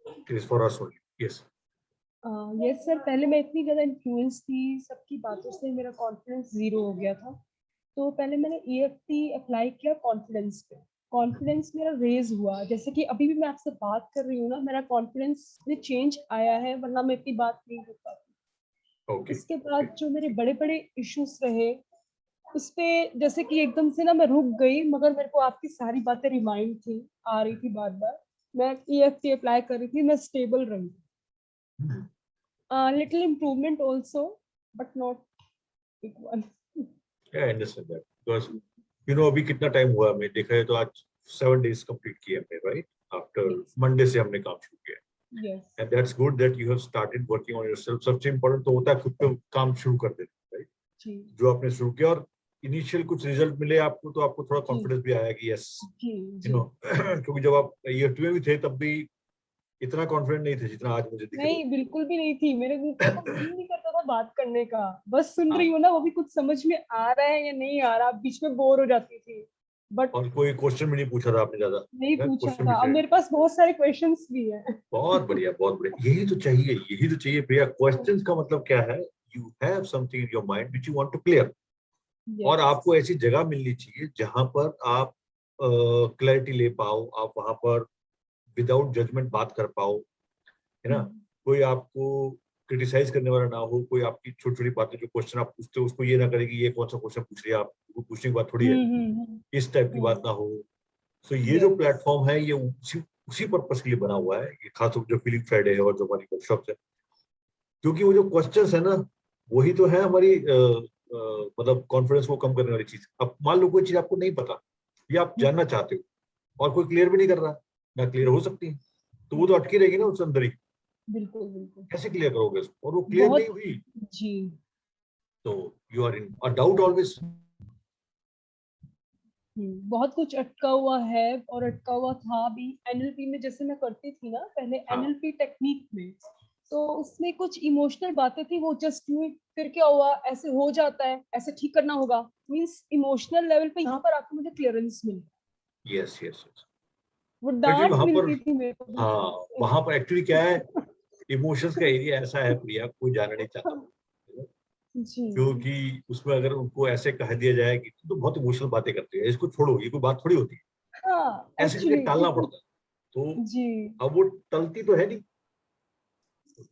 It is for us only. Yes. Yes sir, पहले मैं इतनी ज़्यादा इन्फ्लुएंस थी सबकी बातों से, मेरा कॉन्फिडेंस जीरो हो गया था। तो पहले मैंने EFT अप्लाई किया कॉन्फिडेंस पे, कॉन्फिडेंस मेरा रेज हुआ। जैसे कि अभी भी मैं आपसे बात कर रही हूँ ना, मेरा कॉन्फिडेंस में चेंज आया है, वरना मैं इतनी बात नहीं कर पाती। Okay. इसके बाद जो मेरे बड़े बड़े इश्यूज रहे उस पे जैसे कि एकदम से ना मैं रुक गई, मगर मेरे को आपकी सारी बातें रिमाइंड थी, आ रही थी बार बार। मैं EFT अप्लाई कर रही थी, मैं स्टेबल रही। Little improvement also, but not big one. Yeah, I understand that. Because अभी कितना टाइम हुआ हमें देखा है तो आज 7 days कंप्लीट किए हमने, राइट? आफ्टर मंडे से हमने काम शुरू किया। Yes. And that's good that you have started working on yourself. सबसे इम्पोर्टेंट तो होता है खुद पे काम शुरू कर देना, राइट? जो आपने शुरू किया और इनिशियल कुछ रिजल्ट मिले आपको, तो आपको थोड़ा कॉन्फिडेंस भी आया कि यस, क्योंकि जब आप EFT में भी थे तब भी इतना कॉन्फिडेंट नहीं थे जितना आज मुझे दिख रहा है। नहीं, बिल्कुल भी नहीं थी। मेरे मुंह पे तो मन ही नहीं करता था बात करने का। बस सुन रही हूँ ना, वो भी कुछ समझ में आ रहा है या नहीं आ रहा, बीच में बोर हो जाती थी। बट और कोई क्वेश्चन भी नहीं पूछा था आपने ज्यादा? नहीं पूछा था। अब मेरे पास बहुत सारे क्वेश्चंस भी हैं। बहुत बढ़िया, बहुत बढ़िया। यही तो चाहिए प्रिया। क्वेश्चंस का मतलब क्या है? You have something in your mind which you want to clear. और आपको ऐसी जगह मिलनी चाहिए जहां पर आप क्लैरिटी ले पाओ, आप वहां पर विदाउट जजमेंट बात कर पाओ, है ना? कोई आपको क्रिटिसाइज करने वाला ना हो, कोई आपकी छोटी छोटी बातें जो क्वेश्चन आप पूछते हो उसको ये ना करे कि ये कौन सा क्वेश्चन पूछ रही है आप, वो पूछने की बात थोड़ी है, इस टाइप की बात ना हो। तो ये जो प्लेटफॉर्म है ये उसी पर्पस के लिए बना हुआ है, ये खासतौर जो फीलिंग फ्राइडे है और जो हमारी वर्कशॉप है, क्योंकि वो जो क्वेश्चंस है ना वही तो है हमारी मतलब कॉन्फिडेंस को कम करने वाली चीज। अब मान लो कोई चीज आपको नहीं पता या आप जानना चाहते हो और कोई क्लियर भी नहीं कर रहा, ना क्लियर हो सकती है, तो वो तो अटकी रहेगी ना उस अंदर ही। बिल्कुल बिल्कुल। कैसे क्लियर करोगे उसको? और वो क्लियर नहीं हुई जी, तो you are in a doubt always. बहुत कुछ अटका हुआ है और अटका हुआ था भी। NLP में जैसे मैं करती थी ना पहले, NLP टेक्निक में, तो उसमें कुछ इमोशनल बातें थी, वो जस्ट यूं फिर क्या हुआ, ऐसे हो जाता है, ऐसे ठीक करना होगा, मींस इमोशनल लेवल पे यहाँ पर आके मुझे क्लियरेंस मिल गया। Yes yes yes. वो एक्चुअली डांट वहां पर, मिलती थी मेरे को। हाँ वहां पर एक्चुअली क्या है, इमोशंस का एरिया ऐसा है प्रिया, कोई जाना नहीं चाहता। जी, क्योंकि उसमें अगर उनको ऐसे कह दिया जाए कि तू तो बहुत इमोशनल बातें करती है, इसको छोड़ो, ये कोई बात थोड़ी होती है, हाँ ऐसे करके एक्चुअली। टालना पड़ता है। तो जी, अब वो टलती तो है नहीं,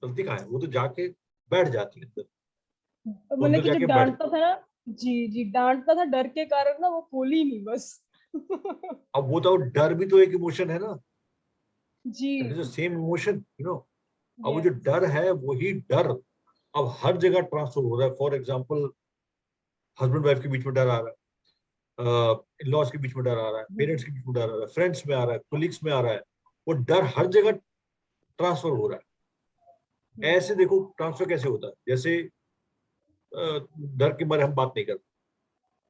टलती कहाँ है, वो तो जाके बैठ जाती है अंदर, तो मतलब अंदर कि जो जाके बैठ। डांटता था ना, जी जी, डांटता था, डर के कारण ना वो बोली नहीं बस। अब वो तो डर भी तो एक इमोशन है ना, जी, that is the same emotion, अब वो जो यस, डर है वही डर अब हर जगह ट्रांसफर हो रहा है। फॉर एग्जाम्पल हस्बैंड वाइफ के बीच में डर आ रहा है, इन लॉज के बीच में डर आ रहा है, पेरेंट्स के बीच में डर आ रहा है, फ्रेंड्स में आ रहा है, कोलिग्स में आ रहा है, वो डर हर जगह ट्रांसफर हो रहा है। ऐसे देखो ट्रांसफर कैसे होता है, जैसे डर के बारे हम बात नहीं करते,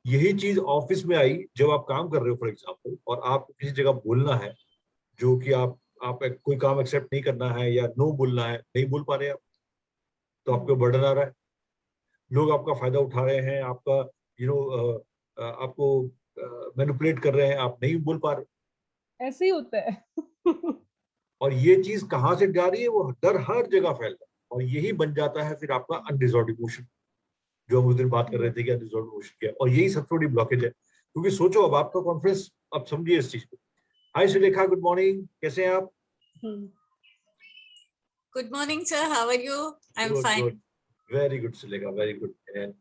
यही चीज ऑफिस में आई जब आप काम कर रहे हो फॉर एग्जाम्पल, और आपको किसी जगह बोलना है जो कि आप कोई काम एक्सेप्ट नहीं करना है या नो बोलना है, नहीं बोल पा रहे आप, तो आपको बर्डन आ रहा है, लोग आपका फायदा उठा रहे हैं, आपका आपको मैनिपुलेट कर रहे हैं, आप नहीं बोल पा रहे। ऐसे ही होता है। और ये चीज कहाँ से जा रही है? वो डर हर जगह फैल रहा है, और यही बन जाता है फिर आपका अनरिजॉल्व इमोशन, जो हम उस दिन बात कर रहे थे कि अनरिजॉल्व इमोशन क्या है, और यही सबसे बड़ी ब्लॉकेज है। क्योंकि सोचो अब आपका कॉन्फिडेंस, अब समझिए इस चीज को। हाय सुलेखा, गुड मॉर्निंग, कैसे हैं आप? Good morning, sir. How are you? I'm Good, fine. good. Very good, Sulekha. Very good. And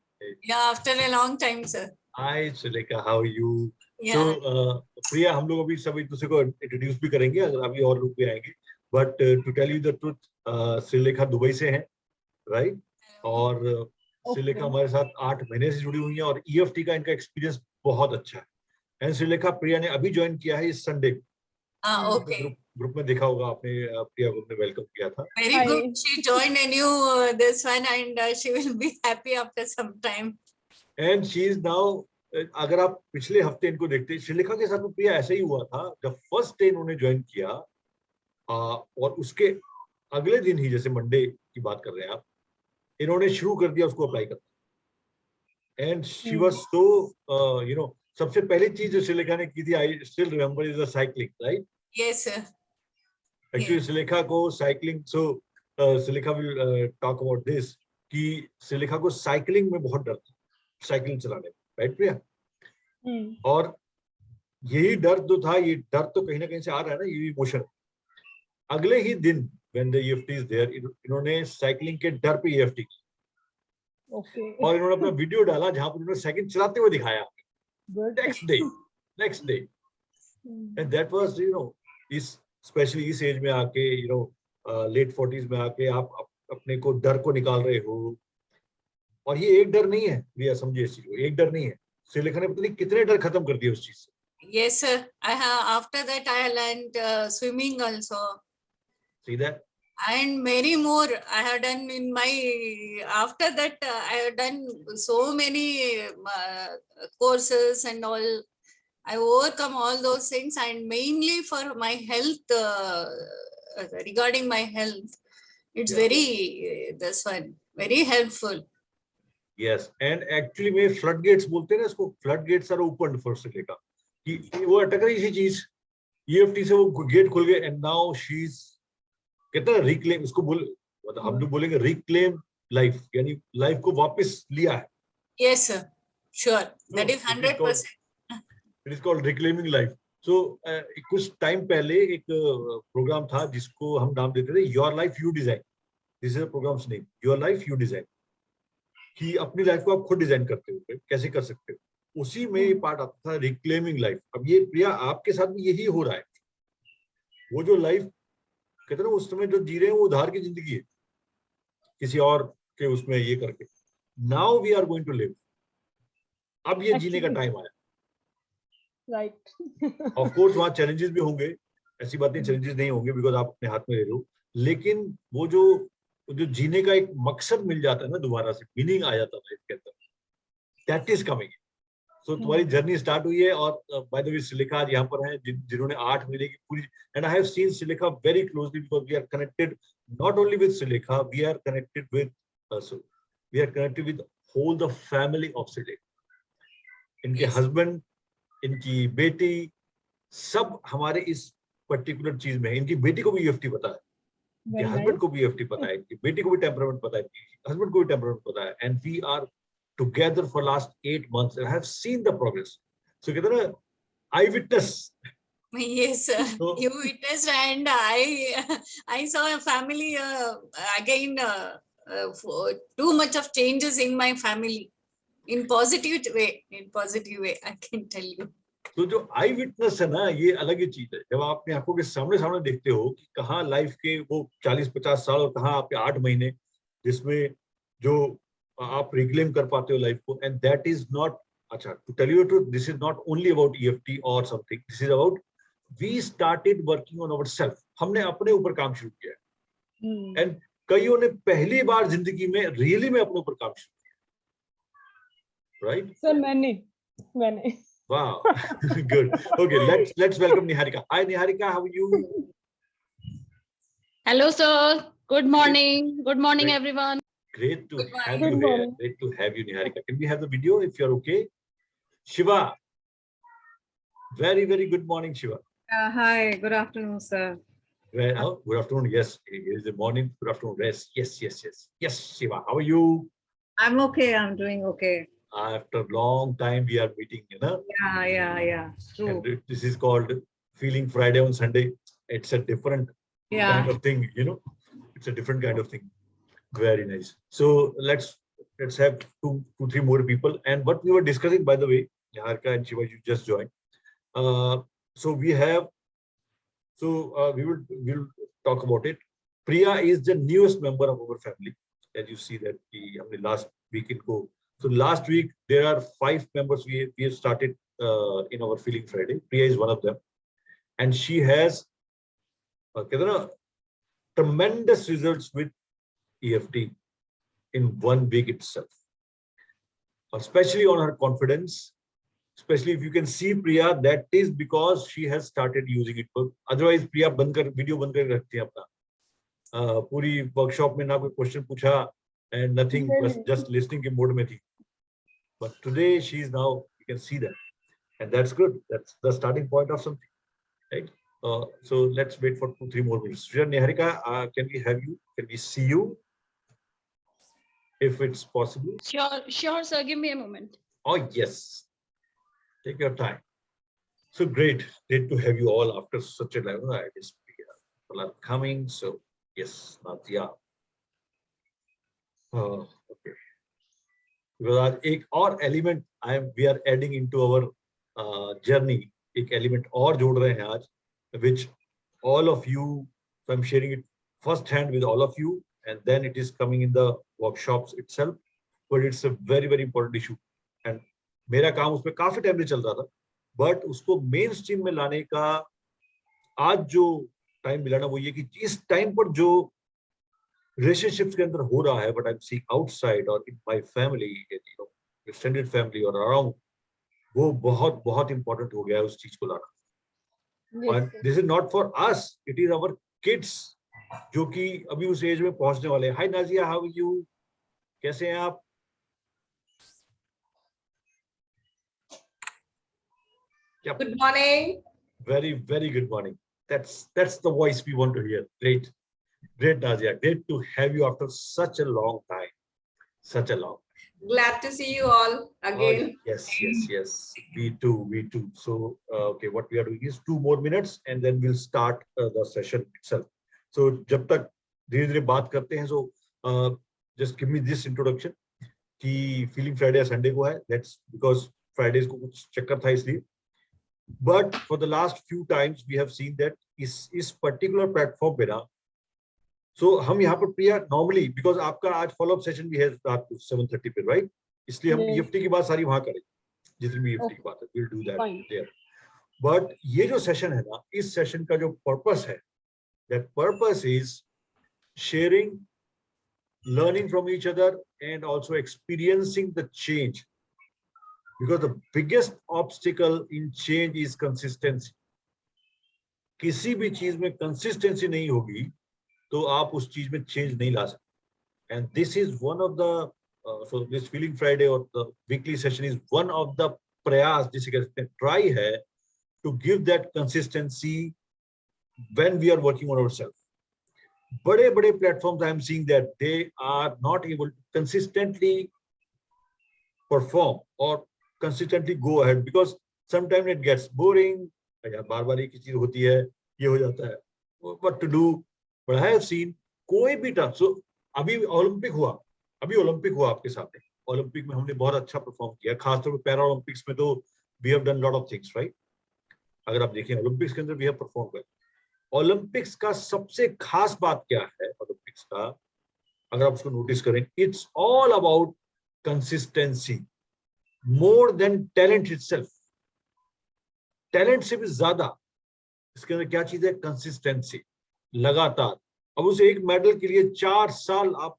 Yeah, after a long time, sir. hi, Sulekha. How are you? Yeah. So, प्रिया, हम लोग अभी सब एक दूसरे को इंट्रोड्यूस भी करेंगे, अगर अभी और लोग भी आएंगे। But to tell you the truth, Shrilekha Dubai से हैं, राइट? और श्रीलेखा हमारे साथ 8 महीने से जुड़ी हुई हैं और EFT का इनका एक्सपीरियंस बहुत अच्छा है। एंड श्रीलेखा, प्रिया ने अभी ज्वाइन किया है इस संडे को। Okay. ग्रुप में देखा होगा आपने, प्रिया को हमने वेलकम किया था। Very good. She joined a new this one, and she will be happy after some time. And she is now, अगर आप पिछले हफ्ते इनको देखते, श्रीलेखा के साथ में प्रिया ऐसा ही हुआ था, जब फर्स्ट डे इन्होंने ज्वाइन किया और उसके अगले दिन ही, जैसे मंडे की बात कर रहे हैं आप, इन्होंने शुरू कर दिया उसको अप्लाई करना। एंड शी वाज सो सबसे पहली चीज जो श्रीलेखा ने की थी, I still remember, is the cycling, right? Yes, sir. Actually, Sulekha को cycling, so Sulekha will talk about this कि Sulekha को cycling में बहुत डर था, साइकिलिंग चलाने में, राइट प्रिया? और यही डर जो था, ये डर तो कहीं ना कहीं से आ रहा है ना, ये इमोशन। अगले ही दिन when the EFT is there, इन्होंने साइकिलिंग के डर पे EFT की। और इन्होंने अपना वीडियो डाला जहां पर उन्होंने साइकिल चलाते हुए दिखाया। Next day and that was इस स्पेशली इस एज में आके लेट 40s में आके आप अपने को डर को निकाल रहे हो। और ये एक डर नहीं है भैया, समझिए इस चीज को, एक डर नहीं है। श्रीलेखा ने पता नहीं कितने डर खत्म कर दिए उस चीज से। Yes, sir. After that I learned swimming also. See that? And many more I have done in my, after that I have done so many courses and all. I overcome all those things, and mainly for my health, regarding my health, it's very this one very helpful. Yes, and actually में floodgates बोलते हैं ना इसको, floodgates are opened for Sulekha कि वो अटक रही थी चीज, EFT से वो गेट खुल गए and now she's कहते हैं रिक्लेम, इसको बोल मतलब हम जो बोलेंगे रिक्लेम लाइफ, यानी लाइफ को वापस लिया है। Yes sir, sure, that is 100%. It is called reclaiming life. So कुछ टाइम पहले एक प्रोग्राम था जिसको हम नाम देते थे your life you design. This is a programme's name, your life you design, कि अपनी लाइफ को आप खुद डिजाइन करते हो, कैसे कर सकते हो। उसी में ये पार्ट आता था रिक्लेमिंग लाइफ। अब ये प्रिया आपके साथ भी यही हो रहा है। वो जो लाइफ कहते हैं ना उस समय जो जी रहे हैं वो उधार की जिंदगी है, किसी और के उसमें ये करके। Now we are going to live, अब ये जीने का टाइम आया। राइट। ऑफ कोर्स वहाँ चैलेंजेस भी होंगे, ऐसी बात नहीं चैलेंजेस नहीं होंगे, बिकॉज आप अपने हाथ में ले रहे हो। लेकिन वो जो जीने का एक मकसद मिल जाता है ना, दोबारा से मीनिंग आ जाता है इसके अंदर, दैट इज कमिंग। सो तुम्हारी जर्नी स्टार्ट हुई है। और बाय द वे Sulekha आज यहाँ पर हैं जिन्होंने 8 महीने की पूरी, and I have seen Sulekha very closely because we are connected not only with Sulekha, we are connected with whole the family of Sulekha। इनके हस्बैंड, इनकी बेटी, सब हमारे इस पर्टिकुलर चीज में है। इनकी बेटी को भी EFT पता है, इनके हस्बैंड को भी EFT पता है, इनकी बेटी को भी टेम्परामेंट पता है, हस्बैंड को भी टेम्परामेंट पता है। And we are together for last 8 months and I have seen the progress. So कहते हैं ना I witness. Yes sir, so, you witnessed, and I saw a family again too much of changes in my family in positive way, I can tell you. तो जो आई witness है ना, ये अलग ही चीज है। जब आप अपनी आंखों के सामने देखते हो कि कहाँ लाइफ के वो 40-50 साल और कहाँ आपके 8 महीने जिसमें जो आप रिक्लेम कर पाते हो लाइफ को। एंड दैट इज नॉट, अच्छा to tell you truth, this is not only about EFT और something, this is about we started working on our self. हमने अपने ऊपर काम शुरू किया एंड कईयों ने पहली बार जिंदगी में रियली में अपने ऊपर काम शुरू किया, राइट? सर मैंने wow good. Okay, let's welcome Niharika. Hi Niharika, how are you? Hello sir, good morning. Good morning everyone. Great to have you here. Great to have you, Niharika. Can we have the video if you're okay? Shiva. Very, very good morning, Shiva. Hi, good afternoon, sir. Well, good afternoon. Yes, it is the morning. Good afternoon. Yes, Shiva. How are you? I'm okay. I'm doing okay. After a long time, we are meeting, you know? Yeah. True. And this is called Feeling Friday on Sunday. It's a different kind of thing, you know? It's a different kind of thing. Very nice. So let's have two, 3 more people. And what we were discussing, by the way, Niharika and Shiva, you just joined. So we have, we will talk about it. Priya is the newest member of our family. As you see that the last week in go. So last week there are 5 members we have started in our Feeling Friday. Priya is one of them, and she has tremendous results with EFT in 1 week itself, especially on her confidence. Especially if you can see Priya, that is because she has started using it. Otherwise, Priya video बंद कर रखती है अपना, पूरी workshop में ना कोई question पूछा and nothing, just listening के मोड में थी. But today she is now, you can see that, and that's good. That's the starting point of something, right? So let's wait for 2-3 more minutes. Niharika, can we have you? Can we see you? If it's possible. Sure, sir. Give me a moment. Oh, yes. Take your time. So great to have you all after such a long time. People are coming. So yes, Nadia. Okay. Because आज एक और element we are adding into our journey. एक element और जोड़ रहे हैं आज, which all of you, so I'm sharing it first hand with all of you, and then it is coming in the workshops itself. But it's a very important issue, and मेरा काम उसमें काफी time से चल रहा था, but उसको main stream में लाने का आज जो टाइम मिला ना, वो ये कि इस टाइम पर जो रिलेशनशिप्स के अंदर हो रहा है, but I am seeing outside और in my family, you know, extended family और अराउंड, वो बहुत इंपॉर्टेंट हो गया है उस चीज को लाना. And this is not for us, it is our kids जो कि अभी उस एज में पहुंचने वाले हैं. हाय नाजिया, हाउ आर यू? कैसे हैं आप? Good morning. Very good morning. That's the voice we want to hear. Great Naziya, great to have you after such a long time. Glad to see you all again. Oh, yes. We too. So okay, what we are doing is 2 more minutes and then we'll start the session itself. So जब तक धीरे-धीरे बात करते हैं, so just give me this introduction कि Feeling Friday Sunday को है. That's because Fridays को कुछ चक्कर था इसलिए. But for the last few times we have seen that इस particular platform पे ना, so हम यहाँ पर प्रिया normally because आपका आज follow up session भी है रात को 7:30 पे, right? इसलिए हम EFT की बात सारी वहाँ करेंगे, जितनी भी EFT की बात है, we'll do that there. But ये जो session है ना, इस session का जो purpose है, that purpose is sharing, learning from each other and also experiencing the change. Because the biggest obstacle in change is consistency. किसी भी चीज में consistency नहीं होगी तो आप उस चीज में change नहीं ला सकते. And this is one of the so this Feeling Friday or the weekly session is one of the प्रयास जिसे कहते हैं try है to give that consistency when we are working on ourselves. बड़े platforms I am seeing that they are not able to consistently perform or consistently go ahead because sometimes it gets boring. बार-बार एक ही चीज होती है, ये हो जाता है. What to do? But I have seen कोई भी टास्क. So अभी ओलंपिक हुआ आपके सामने. ओलंपिक में हमने बहुत अच्छा परफॉर्म किया, खासतौर पे पैरा ओलंपिक्स में तो we have done lot of things, right? अगर आप देखें ओलंपिक्स के अंदर we have performed well. Olympics का सबसे खास बात क्या है ओलंपिक्स का, अगर आप उसको नोटिस करें, it's all about consistency more than talent itself. Talent से भी ज्यादा इसके अंदर क्या चीज है? कंसिस्टेंसी, लगातार. अब उसे एक मेडल के लिए 4 साल आप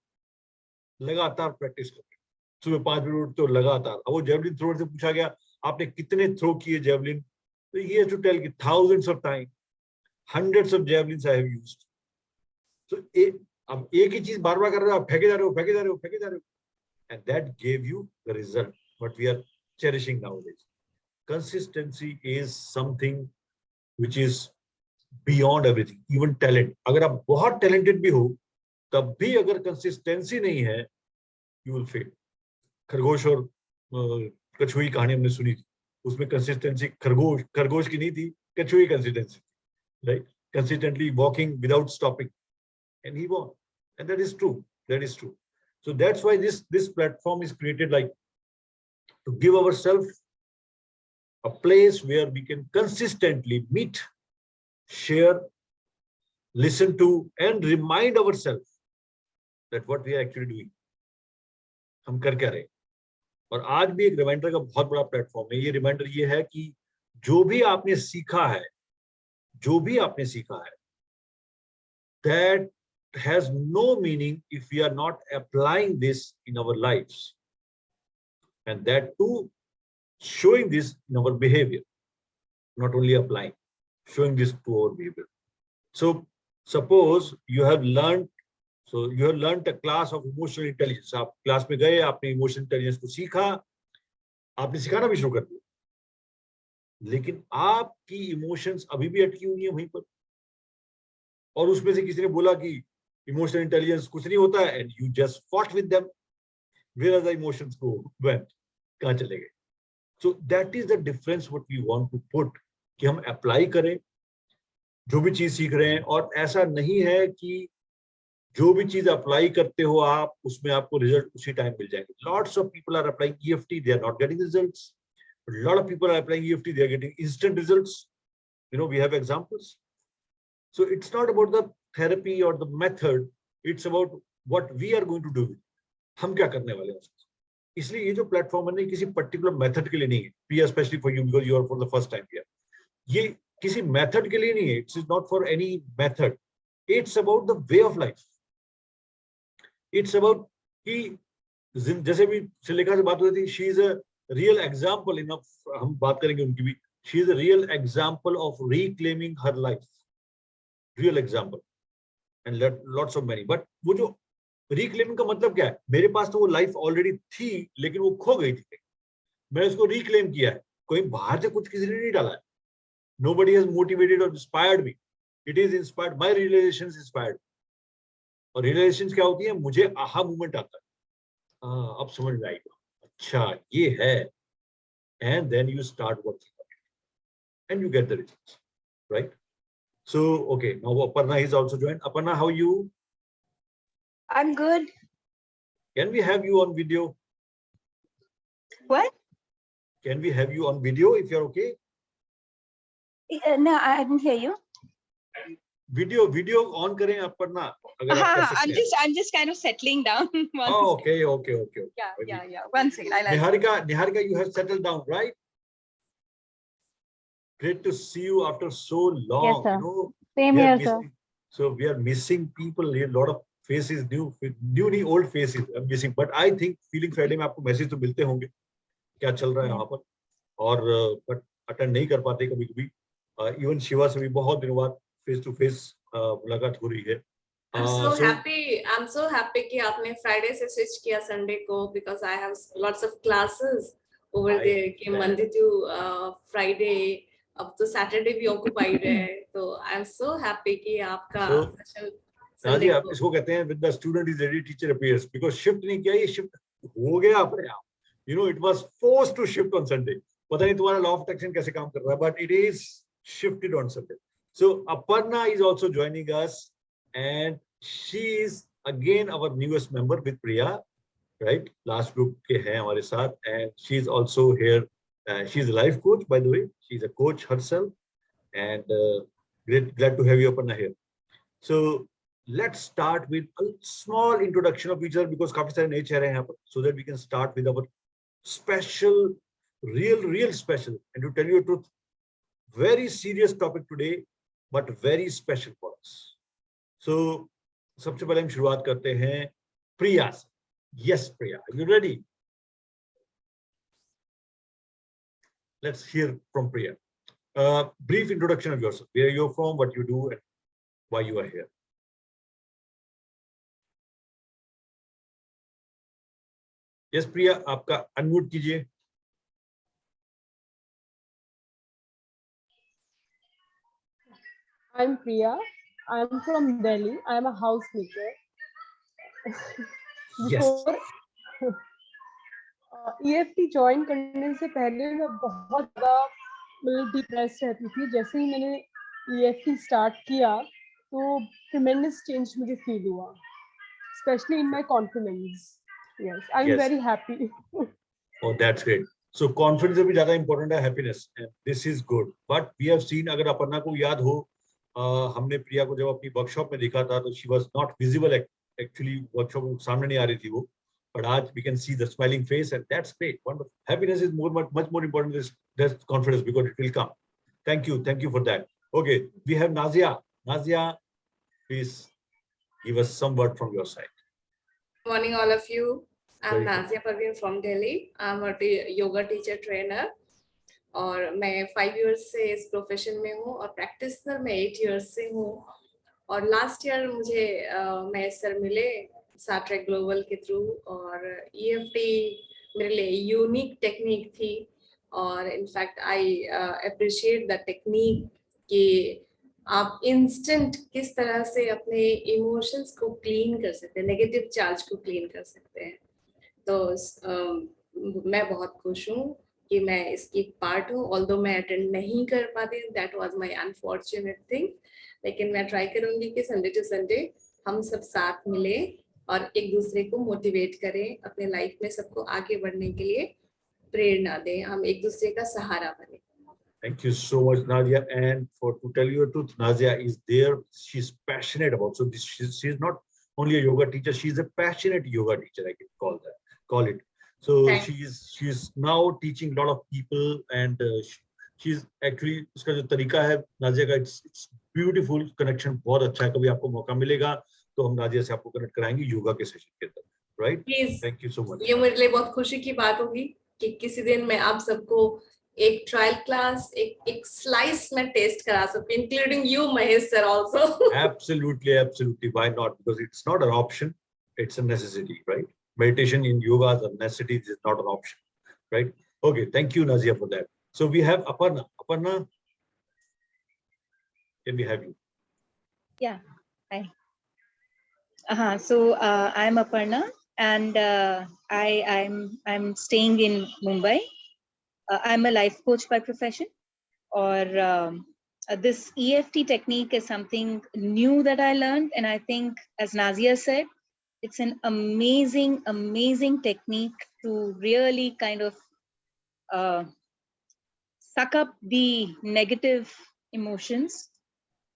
लगातार प्रैक्टिस करते, सुबह 5 बजे उठते हो लगातार. अब वो जेवलिन थ्रोअर से पूछा गया आपने कितने थ्रो किए जेवलिन, तो ये टू टेल कि thousands of time, hundreds of javelins I have used. So अब एक ही चीज बार-बार कर रहे हो, आप फेंके जा रहे हो, and that gave you the result what we are cherishing nowadays. Consistency is something which is beyond everything, even talent. अगर आप बहुत talented भी हो, तब भी अगर consistency नहीं है, you will fail. खरगोश और कछुई कहानी हमने सुनी थी, उसमें consistency खरगोश की नहीं थी, कछुई consistency, right? Consistently walking without stopping, and he won, and that is true. So that's why this platform is created, like to give ourselves a place where we can consistently meet, share, listen to, and remind ourselves that what we are actually doing, हम कर क्या रहे. और आज भी एक reminder का बहुत बड़ा प्लेटफॉर्म है. ये रिमाइंडर ये है कि जो भी आपने सीखा है, that has no meaning if we are not applying this in our lives, and that too showing this in our behavior, not only applying, showing this to our behavior. So suppose you have learned a class of emotional intelligence. आप class में गए, आपने emotional intelligence को सीखा, आपने सिखाना भी शुरू कर दिया. लेकिन आपकी इमोशंस अभी भी अटकी हुई है वहीं पर, और उसमें से किसी ने बोला कि इमोशनल इंटेलिजेंस कुछ नहीं होता है, and you just fought with them, where are the emotions go, went, कहां चले गए? So that is the difference what we want to put, कि हम अप्लाई करें जो भी चीज सीख रहे हैं। और ऐसा नहीं है कि जो भी चीज अप्लाई करते हो आप, उसमें आपको रिजल्ट उसी टाइम मिल जाएंगे। Lots of people are applying EFT, they are not getting results. Lot of people are applying EFT, they are getting instant results. You know, we have examples. So it's not about the therapy or the method, it's about what we are going to do with it. हम क्या करने वाले हैं उसको। इसलिए ये जो platform है ना, किसी पर्टिकुलर मेथड के लिए नहीं है। Priya, especially for you because you are for the first time here. ये किसी मेथड के लिए नहीं है, it's not for any method, it's about the way of life. It's about कि जैसे भी श्रीलेखा से बात हुई थी, she is a real example in, हम बात करेंगे उनकी भी, she is a real example of reclaiming her life, real example, and lots of many. But वो जो रिक्लेमिंग का मतलब क्या है, मेरे पास तो वो लाइफ ऑलरेडी थी लेकिन वो खो गई थी, मैं उसको रिक्लेम किया है, कोई बाहर से कुछ किसी ने नहीं डाला है। Nobody has motivated or inspired me. It is inspired. My realizations inspired. और realizations क्या होती है, मुझे आहा मूवमेंट आता है, अब समझ में आएगा, अच्छा ये है, and then you start working on it, and you get the results, right? So okay, now Aparna is also joined. Aparna, how are you? I'm good. Can we have you on video? What? Can we have you on video if you're okay? No, I didn't hear you. Video on करें अपर्ना, अगर आप कर सकते हैं। I'm just kind of settling down. Oh, okay. Yeah. One second. Niharika, you have settled down, right? Great to see you after so long. Yes, sir. You know, Same we are here, sir. missing- So we are missing people. A lot of faces, new old faces are missing. But I think Feeling Friday में आपको message तो मिलते होंगे, क्या चल रहा है वहाँ पर, और बट अटेंड नहीं कर पाते कभी-कभी। इवन शिवा से भी बहुत दिनों बाद फेस टू फेस मुलाकात हो रही है। I'm so happy कि आपने Friday से switch किया Sunday को, because I have lots of classes over there कि Monday to Friday, अब तो Saturday भी occupied है, तो I'm so happy कि आपका session Sunday को। इसको कहते हैं with the student is ready, teacher appears, because shift नहीं किया, ये shift हो गया अपने आप। You know, it was forced to shift on Sunday. पता नहीं तुम्हारा law of attraction कैसे काम कर रहा है, but it is shifted on Sunday. So Aparna is also joining us, and she is again our newest member with Priya, right? Last group के हैं हमारे साथ, and she is also here. She is a life coach, by the way. She is a coach herself, and glad to have you, Aparna, here. So let's start with a small introduction of each other, because काफी सारे नए चेहरे हैं यहाँ पर, so that we can start with our special, real special, and to tell you the truth, very serious topic today, but very special for us. So सबसे पहले हम शुरुआत करते हैं प्रिया से। Yes, Priya, are you ready? Let's hear from Priya. Brief introduction of yourself. Where you're from, what you do, and why you are here. Yes, Priya, आपका unmute कीजिए। I'm Priya. I'm from Delhi. I'm a housemaker. Yes. Before EFT join करने से पहले मैं बहुत ज़्यादा मतलब depress रहती थी। जैसे ही मैंने EFT स्टार्ट किया तो ट्रेमेंडस चेंज मुझे फील हुआ, specially in my confidence. Yes, I am very happy. Oh, that's great. So confidence से भी ज़्यादा important है happiness, and this is good. But we have seen, अगर अपर्णा को याद हो, हमने प्रिया को जब अपनी वर्कशॉप में देखा था तो she was not visible actually, workshop में सामने नहीं आ रही थी वो, but आज we can see the smiling face, and that's great. Wonderful. Happiness is much more important than confidence, because it will come. Thank you for that. Okay, we have Nazia. Nazia, please give us some word from your side. Good morning, all of you. I'm Very good. Nazia Parveen from Delhi. I'm a yoga teacher trainer. और मैं 5 years से इस profession में हूँ, और practitioner मैं 8 years से हूँ। और लास्ट ईयर मुझे मैं सर मिले साट्रैक ग्लोबल के थ्रू, और EFT मेरे लिए यूनिक टेक्निक थी, और in fact I appreciate the technique कि आप इंस्टेंट किस तरह से अपने इमोशंस को क्लीन कर सकते हैं, नेगेटिव चार्ज को क्लीन कर सकते हैं। तो मैं बहुत खुश हूँ कि मैं इसकी एक पार्ट हूँ, ऑल्दो मैं अटेंड नहीं कर पाती, that was my unfortunate thing, लेकिन मैं ट्राई करूंगी कि संडे टू संडे हम सब साथ मिले और एक दूसरे को मोटिवेट करें, अपने लाइफ में सबको आगे बढ़ने के लिए प्रेरणा दें, हम एक दूसरे का सहारा बने। Thank you so much, Nadia. And to tell you the truth, Nadia is there. She's passionate about. So she's not only a yoga teacher. She's a passionate yoga teacher. I can call it. So she's now teaching a lot of people, and she's actually उसका जो तरीका है नाजिया का, it's beautiful connection, बहुत अच्छा है। कभी आपको मौका मिलेगा तो हम नाजिया से आपको कनेक्ट कराएंगे योगा के सेशन के अंदर, right? Please. Thank you so much. ये मेरे लिए बहुत खुशी की बात होगी कि किसी दिन मैं आप सबको एक ट्रायल क्लास, एक स्लाइस में टेस्ट करा सकती हूँ, including you Mahesh sir also. Absolutely. Why not? Because it's not an option, it's a necessity, right? Meditation in yoga is a necessity, it is not an option, right? Okay, thank you, Nazia, for that. So we have Aparna. Aparna, can we have you? Yeah, hi. So I'm Aparna, and I'm staying in Mumbai. I'm a life coach by profession, or this EFT technique is something new that I learned, and I think, as Nazia said, it's an amazing technique to really kind of suck up the negative emotions,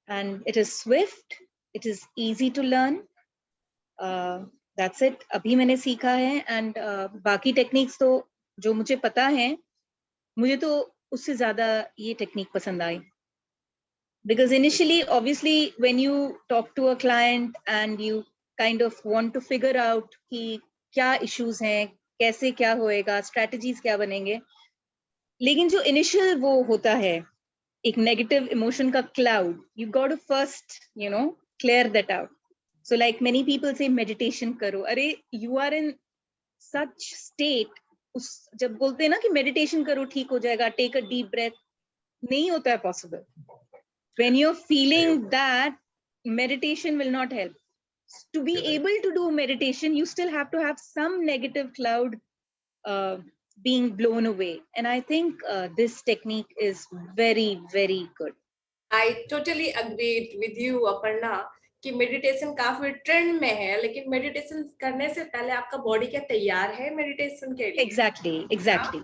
and it is swift, it is easy to learn. That's it. अभी मैंने सीखा है, and बाकी techniques तो जो मुझे पता है, मुझे तो उससे ज़्यादा ये technique पसंद आई. Because initially, obviously, when you talk to a client and you kind of want to figure out कि क्या issues हैं, कैसे क्या होएगा, strategies क्या बनेंगे, लेकिन जो initial वो होता है, एक negative emotion का cloud, you got to first, clear that out. So like many people say meditation करो, अरे you are in such state, जब बोलते हैं ना कि meditation करो ठीक हो जाएगा, take a deep breath, नहीं होता है possible. When you're feeling that, meditation will not help. To be able to do meditation, you still have to have some negative cloud being blown away. And I think this technique is very, very good. I totally agreed with you, Aparna, कि meditation काफी trend में है, लेकिन meditation करने से पहले आपका body क्या तैयार है मेडिटेशन के लिए? Exactly.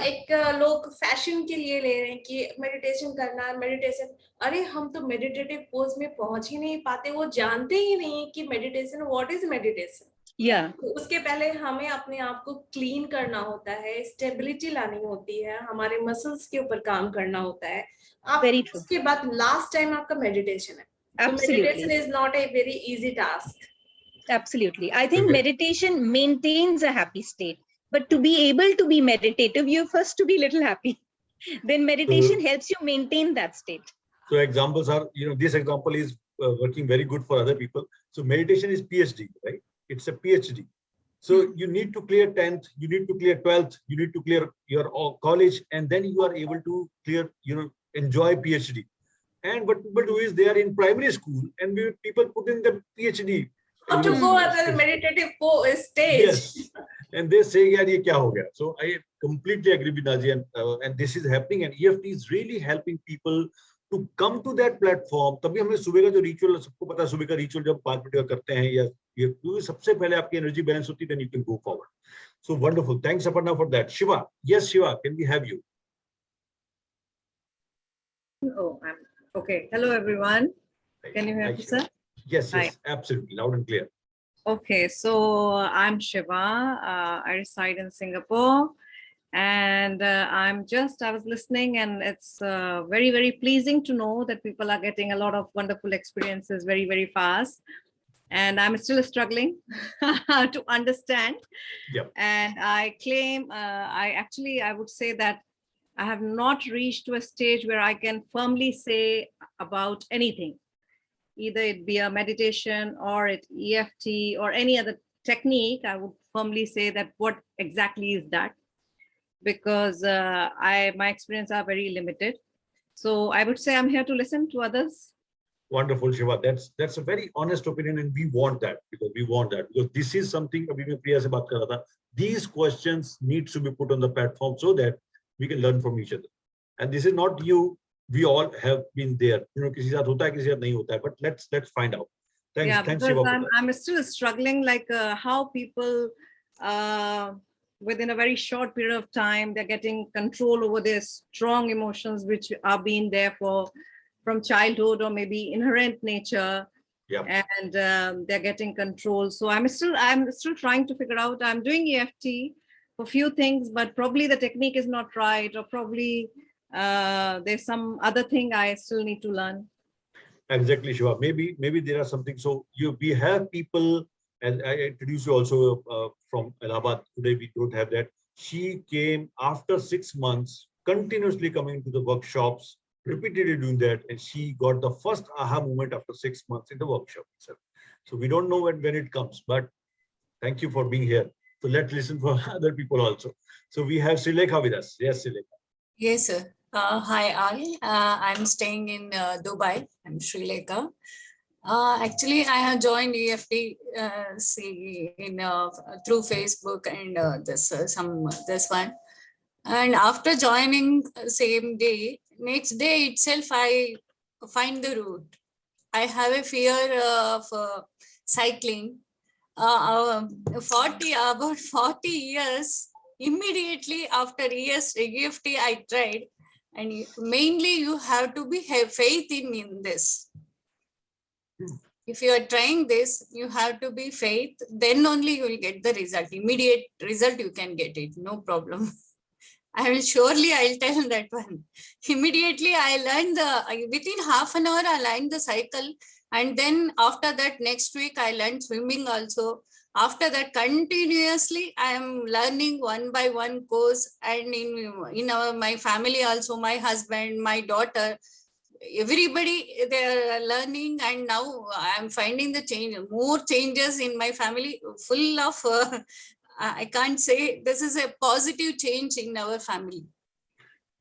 एक लोग फैशन के लिए ले रहे हैं कि मेडिटेशन करना है, मेडिटेशन, अरे हम तो मेडिटेटिव पोज में पहुंच ही नहीं पाते, वो जानते ही नहीं कि मेडिटेशन, व्हाट इज मेडिटेशन। तो उसके पहले हमें अपने आप को क्लीन करना होता है, स्टेबिलिटी लानी होती है, हमारे मसल्स के ऊपर काम करना होता है, आप उसके बाद लास्ट टाइम आपका मेडिटेशन है। Meditation is not a very easy task. Absolutely. I think meditation maintains a happy state. But to be able to be meditative, you first to be a little happy. Then meditation helps you maintain that state. So examples are, this example is working very good for other people. So meditation is PhD, right? It's a PhD. So you need to clear 10th, you need to clear 12th, you need to clear your college, and then you are able to clear, enjoy PhD. And what people do is they are in primary school and people put in the PhD. How to go at the meditative stage. Yes. And they say, yeah, ye kya ho gaya? So I completely agree with Naji, and this is happening, and EFT is really helping people to come to that platform. तभी हमें सुबह का जो ritual, सबको पता है सुबह का ritual जब 5 मिनट का करते हैं या ये सबसे पहले आपकी energy balance होती है, then you can go forward. So wonderful. Thanks Aparna for that. Shiva, yes, Shiva, can we have you? Oh, okay. Hello, everyone. Can you hear me, sir? Yes, absolutely. Loud and clear. Okay, so I'm Shiva. I reside in Singapore. And I was listening, and it's very, very pleasing to know that people are getting a lot of wonderful experiences very, very fast. And I'm still struggling to understand. Yep. And I claim, I would say that I have not reached to a stage where I can firmly say about anything, either it be a meditation or it EFT or any other technique. I would firmly say that what exactly is that. because my experience are very limited. So I would say I'm here to listen to others. Wonderful, Shiva. That's a very honest opinion, and we want that because this is something अभी मैं प्रिया से बात कर रहा था. These questions needs to be put on the platform so that we can learn from each other. And this is not you. We all have been there. You know, किसी साथ होता है, किसी साथ नहीं होता है. But let's find out. Thanks, Yeah, thanks, because Shiva. I'm still struggling, like how people within a very short period of time, they're getting control over their strong emotions, which are being there from childhood or maybe inherent nature. Yeah. And they're getting control. So I'm still trying to figure out. I'm doing EFT for few things, but probably the technique is not right, or probably there's some other thing I still need to learn. Exactly, Shiva. Maybe there are something. So we have people, and I introduced you also from Allahabad. Today we don't have that. She came after 6 months, continuously coming to the workshops, repeatedly doing that, and she got the first aha moment after 6 months in the workshop itself. So we don't know when it comes, but thank you for being here. So let's listen for other people also. So we have Srilekha with us. Yes, Srilekha. Yes, sir. Hi, all. I'm staying in Dubai. I'm Srilekha. Actually, I have joined EFT through Facebook and this one. And after joining same day, next day itself, I find the route. I have a fear of cycling. About 40 years, immediately after EFT, I tried. And mainly you have to have faith in this. If you are trying this, you have to be faith, then only you will get the result. Immediate result you can get it, no problem. I'll tell that one. Immediately I learned within half an hour I learned the cycle. And then after that, next week I learned swimming also. After that, continuously I am learning one by one course, and in my family also, my husband, my daughter, everybody, they are learning, and now I am finding the more changes in my family, full of I can't say, this is a positive change in our family.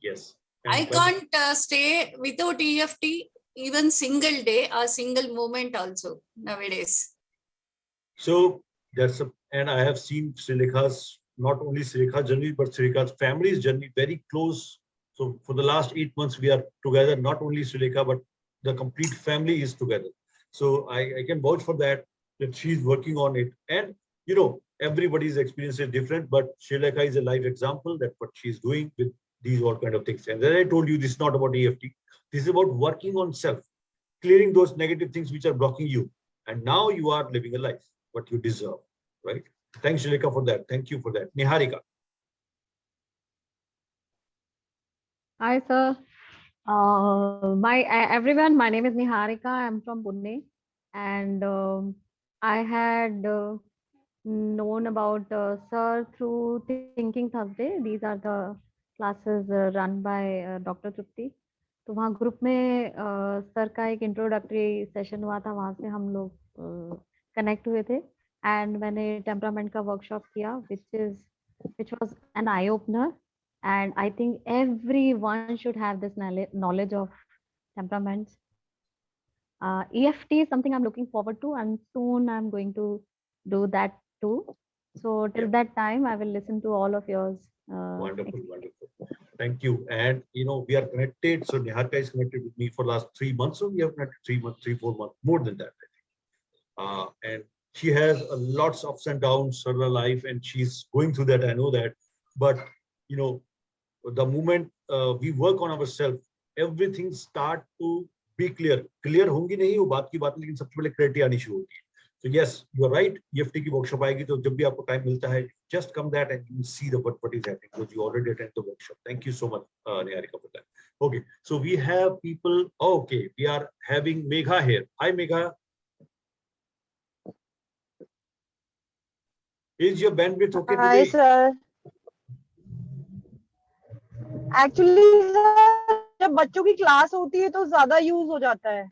Yes. I can't stay without EFT even single day or single moment also nowadays. So and I have seen Srilekha's, not only Srilekha's journey, but Srilekha's family's journey very close. So for the last 8 months, we are together, not only Srilekha, but the complete family is together. So I can vouch for that she's working on it. And, you know, everybody's experience is different, but Srilekha is a live example that what she's doing with these all kind of things. And then I told you, this is not about EFT. This is about working on self, clearing those negative things which are blocking you. And now you are living a life, what you deserve, right? Thanks, Srilekha, for that. Thank you for that. Niharika. Hi, sir. Everyone, my name is Niharika. I'm from Pune, and I had known about sir through Thinking Thursday. These are the classes run by Dr. Trupti. तो वहाँ group में sir का एक introductory session हुआ था, वहाँ से हम लोग कनेक्ट हुए थे, एंड मैंने टेम्परामेंट का वर्कशॉप किया, which was an eye opener. And I think everyone should have this knowledge of temperaments. EFT is something I'm looking forward to, and soon I'm going to do that too. So till that time, I will listen to all of yours. Wonderful, wonderful. Thank you. And you know, we are connected. So Niharika is connected with me for the last 3 months. So we have connected 3 months, 4 months, more than that, I think. And she has lots of ups and downs in her life, and she's going through that. I know that. But you know, the moment we work on ourselves, everything start to be clear. Clear होंगी नहीं वो बात की बात, लेकिन सबसे पहले clarity आनी शुरू होती है. So yes, you are right. EFT की workshop आएगी तो जब भी आपको time मिलता है, just come that and you see what is happening, because you already attend the workshop. Thank you so much, Niharika, for that. Okay, so we have people. Oh, okay, we are having Megha here. Hi, Megha. Is your bandwidth okay today? Hi, sir. Actually, जब बच्चों की class होती है तो ज्यादा use हो जाता है.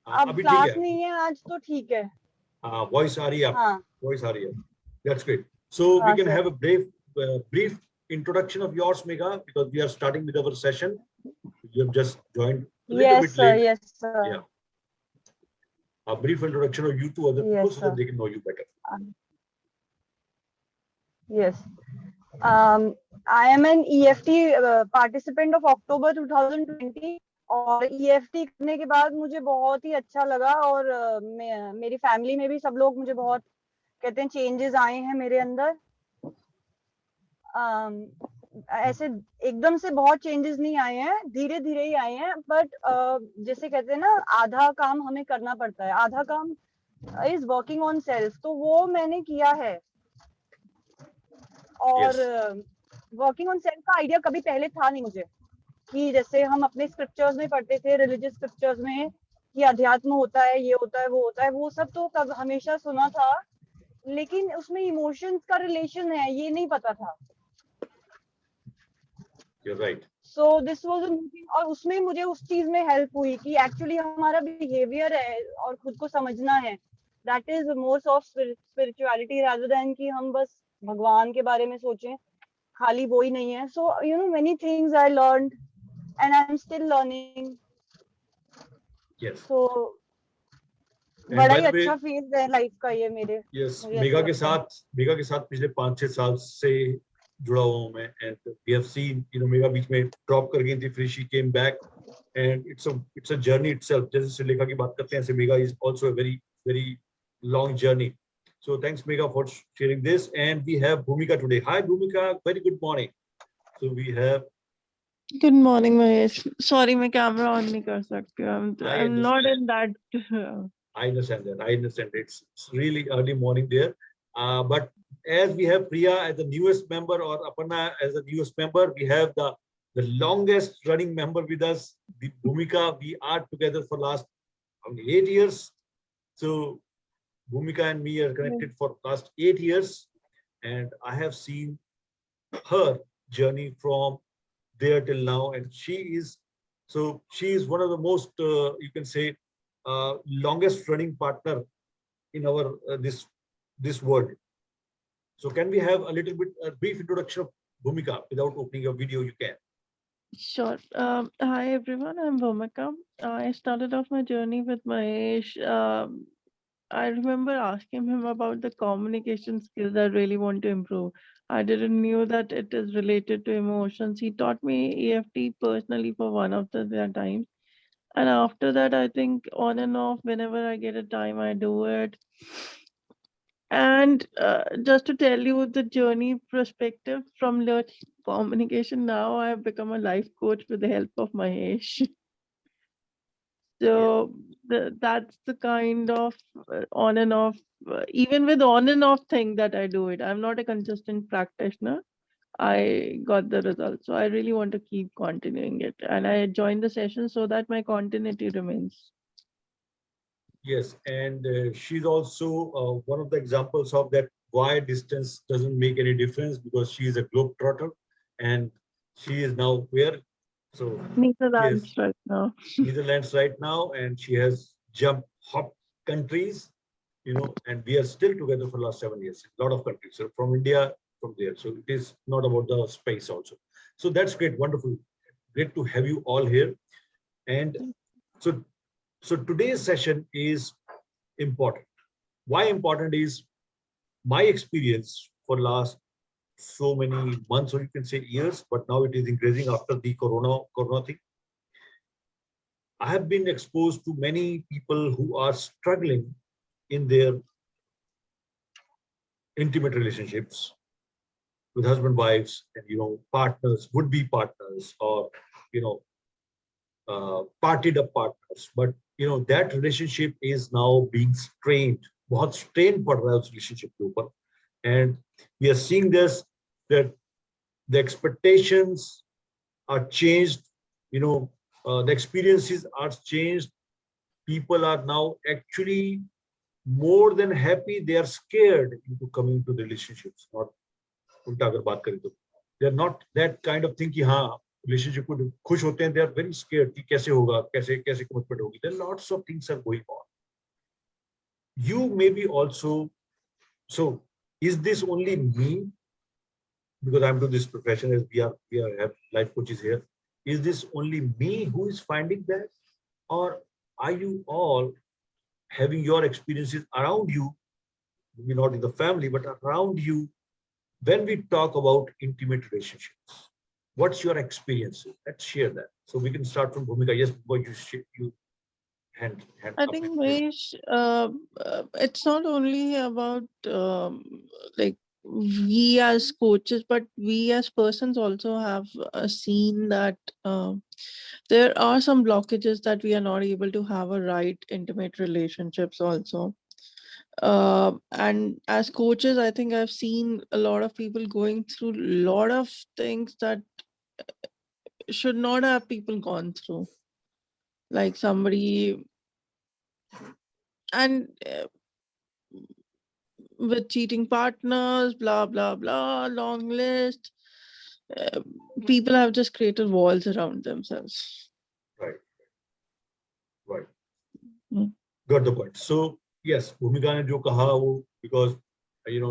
अब क्लास नहीं है आज तो ठीक है. Voice आ रही है. Voice आ रही है. That's great. So we can have a brief introduction of yours, Megha, because we are starting with our session. You have just joined a little Yes, bit sir. late. Yes, sir. Yeah. A brief introduction of you to other Yes, people so that sir. they can know you better. Yes. I am an EFT participant of October 2020 और EFT करने के बाद मुझे बहुत ही अच्छा लगा और मेरी फैमिली में भी सब लोग मुझे बहुत कहते हैं चेंजेस आए हैं मेरे अंदर। ऐसे एकदम से बहुत चेंजेस नहीं आए हैं, धीरे धीरे ही आए हैं, बट जैसे कहते हैं ना आधा काम हमें करना पड़ता है, आधा काम इज वर्किंग ऑन सेल्फ, तो वो मैंने किया है। और वर्किंग ऑन सेल्फ का आइडिया कभी पहले था नहीं मुझे, कि जैसे हम अपने स्क्रिप्चर्स में पढ़ते थे, रिलीजियस स्क्रिप्चर्स में कि अध्यात्म होता है, ये होता है, वो होता है, वो सब तो कब हमेशा सुना था, लेकिन उसमें इमोशंस का रिलेशन है ये नहीं पता था। You're right. So this was a new thing, और उसमें मुझे उस चीज में हेल्प हुई कि एक्चुअली हमारा बिहेवियर है और खुद को समझना है। That is more of spirituality rather than कि हम बस भगवान के बारे में सोचें, खाली वो ही नहीं है। So you know many things I learned and I am still learning. Yes. सो बड़ा ही अच्छा फेज है लाइफ का ये मेरे। Yes. मेघा के साथ पिछले 5-6 साल से जुड़ा हुआ हूं मैं, and we have seen, you know, Megha बीच में ड्रॉप कर गई थी, फिर she came back and it's a journey itself. जैसे श्रीलेखा की बात करते हैं, ऐसे Megha is also a very long journey. So thanks Megha for sharing this, and we have Bhumika today. Hi Bhumika, very good morning. So we have. Good morning, Mahesh. Sorry, मैं camera on नहीं कर सकती हूँ. I'm not in that. I understand that. I understand. It's really early morning there. But as we have Priya as the newest member, or Aparna as the newest member, we have the longest running member with us, the Bhumika. We are together for last 8 years. So Bhumika and me are connected for last 8 years, and I have seen her journey from there till now, and she is one of the most you can say longest running partner in our this world. So can we have a little bit brief introduction of Bhumika without opening your video? You can. Sure. Hi everyone, I'm Bhumika. I started off my journey with Mahesh. I remember asking him about the communication skills I really want to improve. I didn't knew that it is related to emotions. He taught me EFT personally for one of the times. And after that, I think on and off, whenever I get a time, I do it. And just to tell you the journey perspective from learning communication, now I have become a life coach with the help of Mahesh. So that's the kind of on and off, even with on and off thing that I do it. I'm not a consistent practitioner. I got the results. So I really want to keep continuing it. And I joined the session so that my continuity remains. Yes, and she's also one of the examples of that why distance doesn't make any difference, because she is a globetrotter and she is now where? So Netherlands right now. Netherlands right now, and she has hopped countries, you know, and we are still together for the last 7 years. A lot of countries, so from India, from there. So it is not about the space also. So that's great, wonderful, great to have you all here. And so today's session is important. Why important is my experience for last so many months, or you can say years, but now it is increasing after the corona thing. I have been exposed to many people who are struggling in their intimate relationships with husband, wives, and, you know, partners, would-be partners, or, you know, partied up partners. But, you know, that relationship is now being strained. बहुत strain पड़ रहा है उस relationship के ऊपर. And we are seeing this, that the expectations are changed, you know, the experiences are changed. People are now actually more than happy. They are scared into coming to the relationships. Not उल्टा अगर बात करें तो they are not that kind of thing कि हाँ relationship को खुश होते हैं. They are very scared कि कैसे होगा, कैसे commitment होगी. There are lots of things are going on. You may be also. So is this only me, because I'm to this profession, as we have life coaches here, is this only me who is finding that, or are you all having your experiences around you, maybe not in the family, but around you, when we talk about intimate relationships? What's your experience? Let's share that. So we can start from Bhumika. Yes, boy, you hand I up. think Mahesh, it's not only about like we as coaches, but we as persons also have seen that there are some blockages that we are not able to have a right intimate relationships also. And as coaches, I think I've seen a lot of people going through a lot of things that should not have people gone through, like somebody and with cheating partners, blah blah blah, long list. People have just created walls around themselves. Right. Mm. Got the point. So yes, Bhumika ने जो कहा वो, because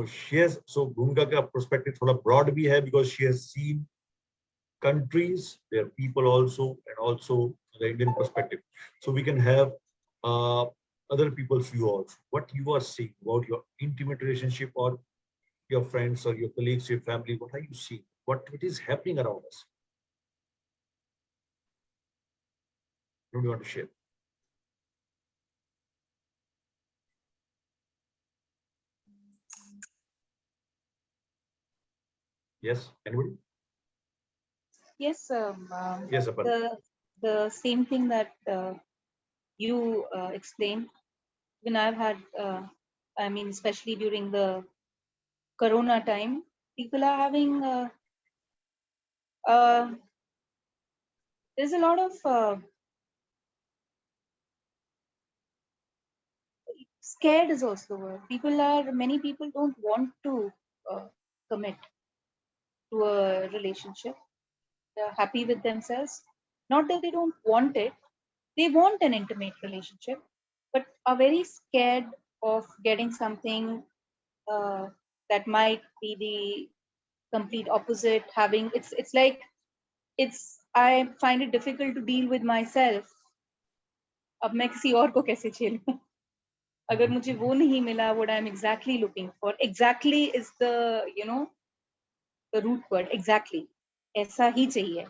she has, so Bhumika का perspective थोड़ा broad भी है, because she has seen countries, their people also, and also the Indian perspective. So we can have other people's view also. What you are seeing about your intimate relationship, or your friends or your colleagues, your family, what are you seeing? What is happening around us? What do you want to share? Yes, anybody? Yes, Yes, Aparna. the same thing that you explained. When I've had, I mean, especially during the Corona time, people are having, there's a lot of scared is also the word. Many people don't want to commit to a relationship. They're happy with themselves. Not that they don't want it, they want an intimate relationship, but are very scared of getting something that might be the complete opposite. It's like I find it difficult to deal with myself. अब मैं किसी और को कैसे झेलूं? अगर मुझे वो नहीं मिला, what I'm exactly looking for, exactly is the the root word, exactly. ऐसा ही चाहिए,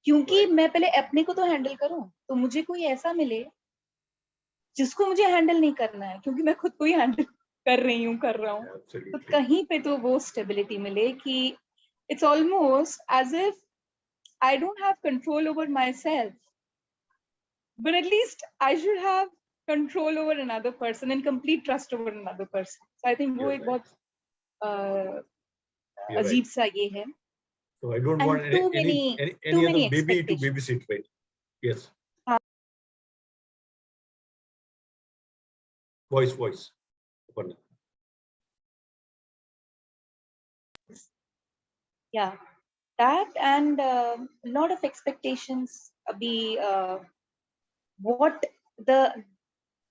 क्योंकि मैं पहले अपने को तो हैंडल करूं, तो मुझे कोई ऐसा मिले जिसको मुझे हैंडल नहीं करना है, क्योंकि मैं खुद को ही हैंडल कर रहा हूं, तो कहीं पे तो वो स्टेबिलिटी मिले कि it's almost as if I don't have control over myself, but at least I should have control over another person and complete trust over another person. So I think वो एक बहुत अजीब सा ये है. So I don't want any other baby to babysit, right? Yes. Voice. Aparna. Yeah, that and a lot of expectations. What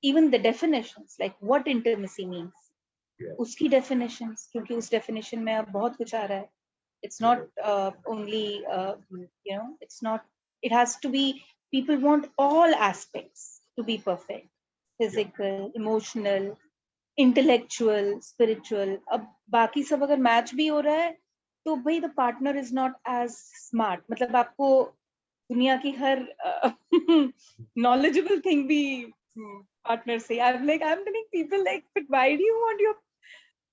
even the definitions, like what intimacy means. Uski definitions, क्योंकि उस definition में अब बहुत कुछ आ रहा है. It's not only it's not. It has to be. People want all aspects to be perfect: physical, emotional, intellectual, spiritual. अब बाकी सब अगर match भी हो रहा है, तो भाई the partner is not as smart. मतलब आपको दुनिया की हर knowledgeable thing भी partner say. I'm telling people like, but why do you want your?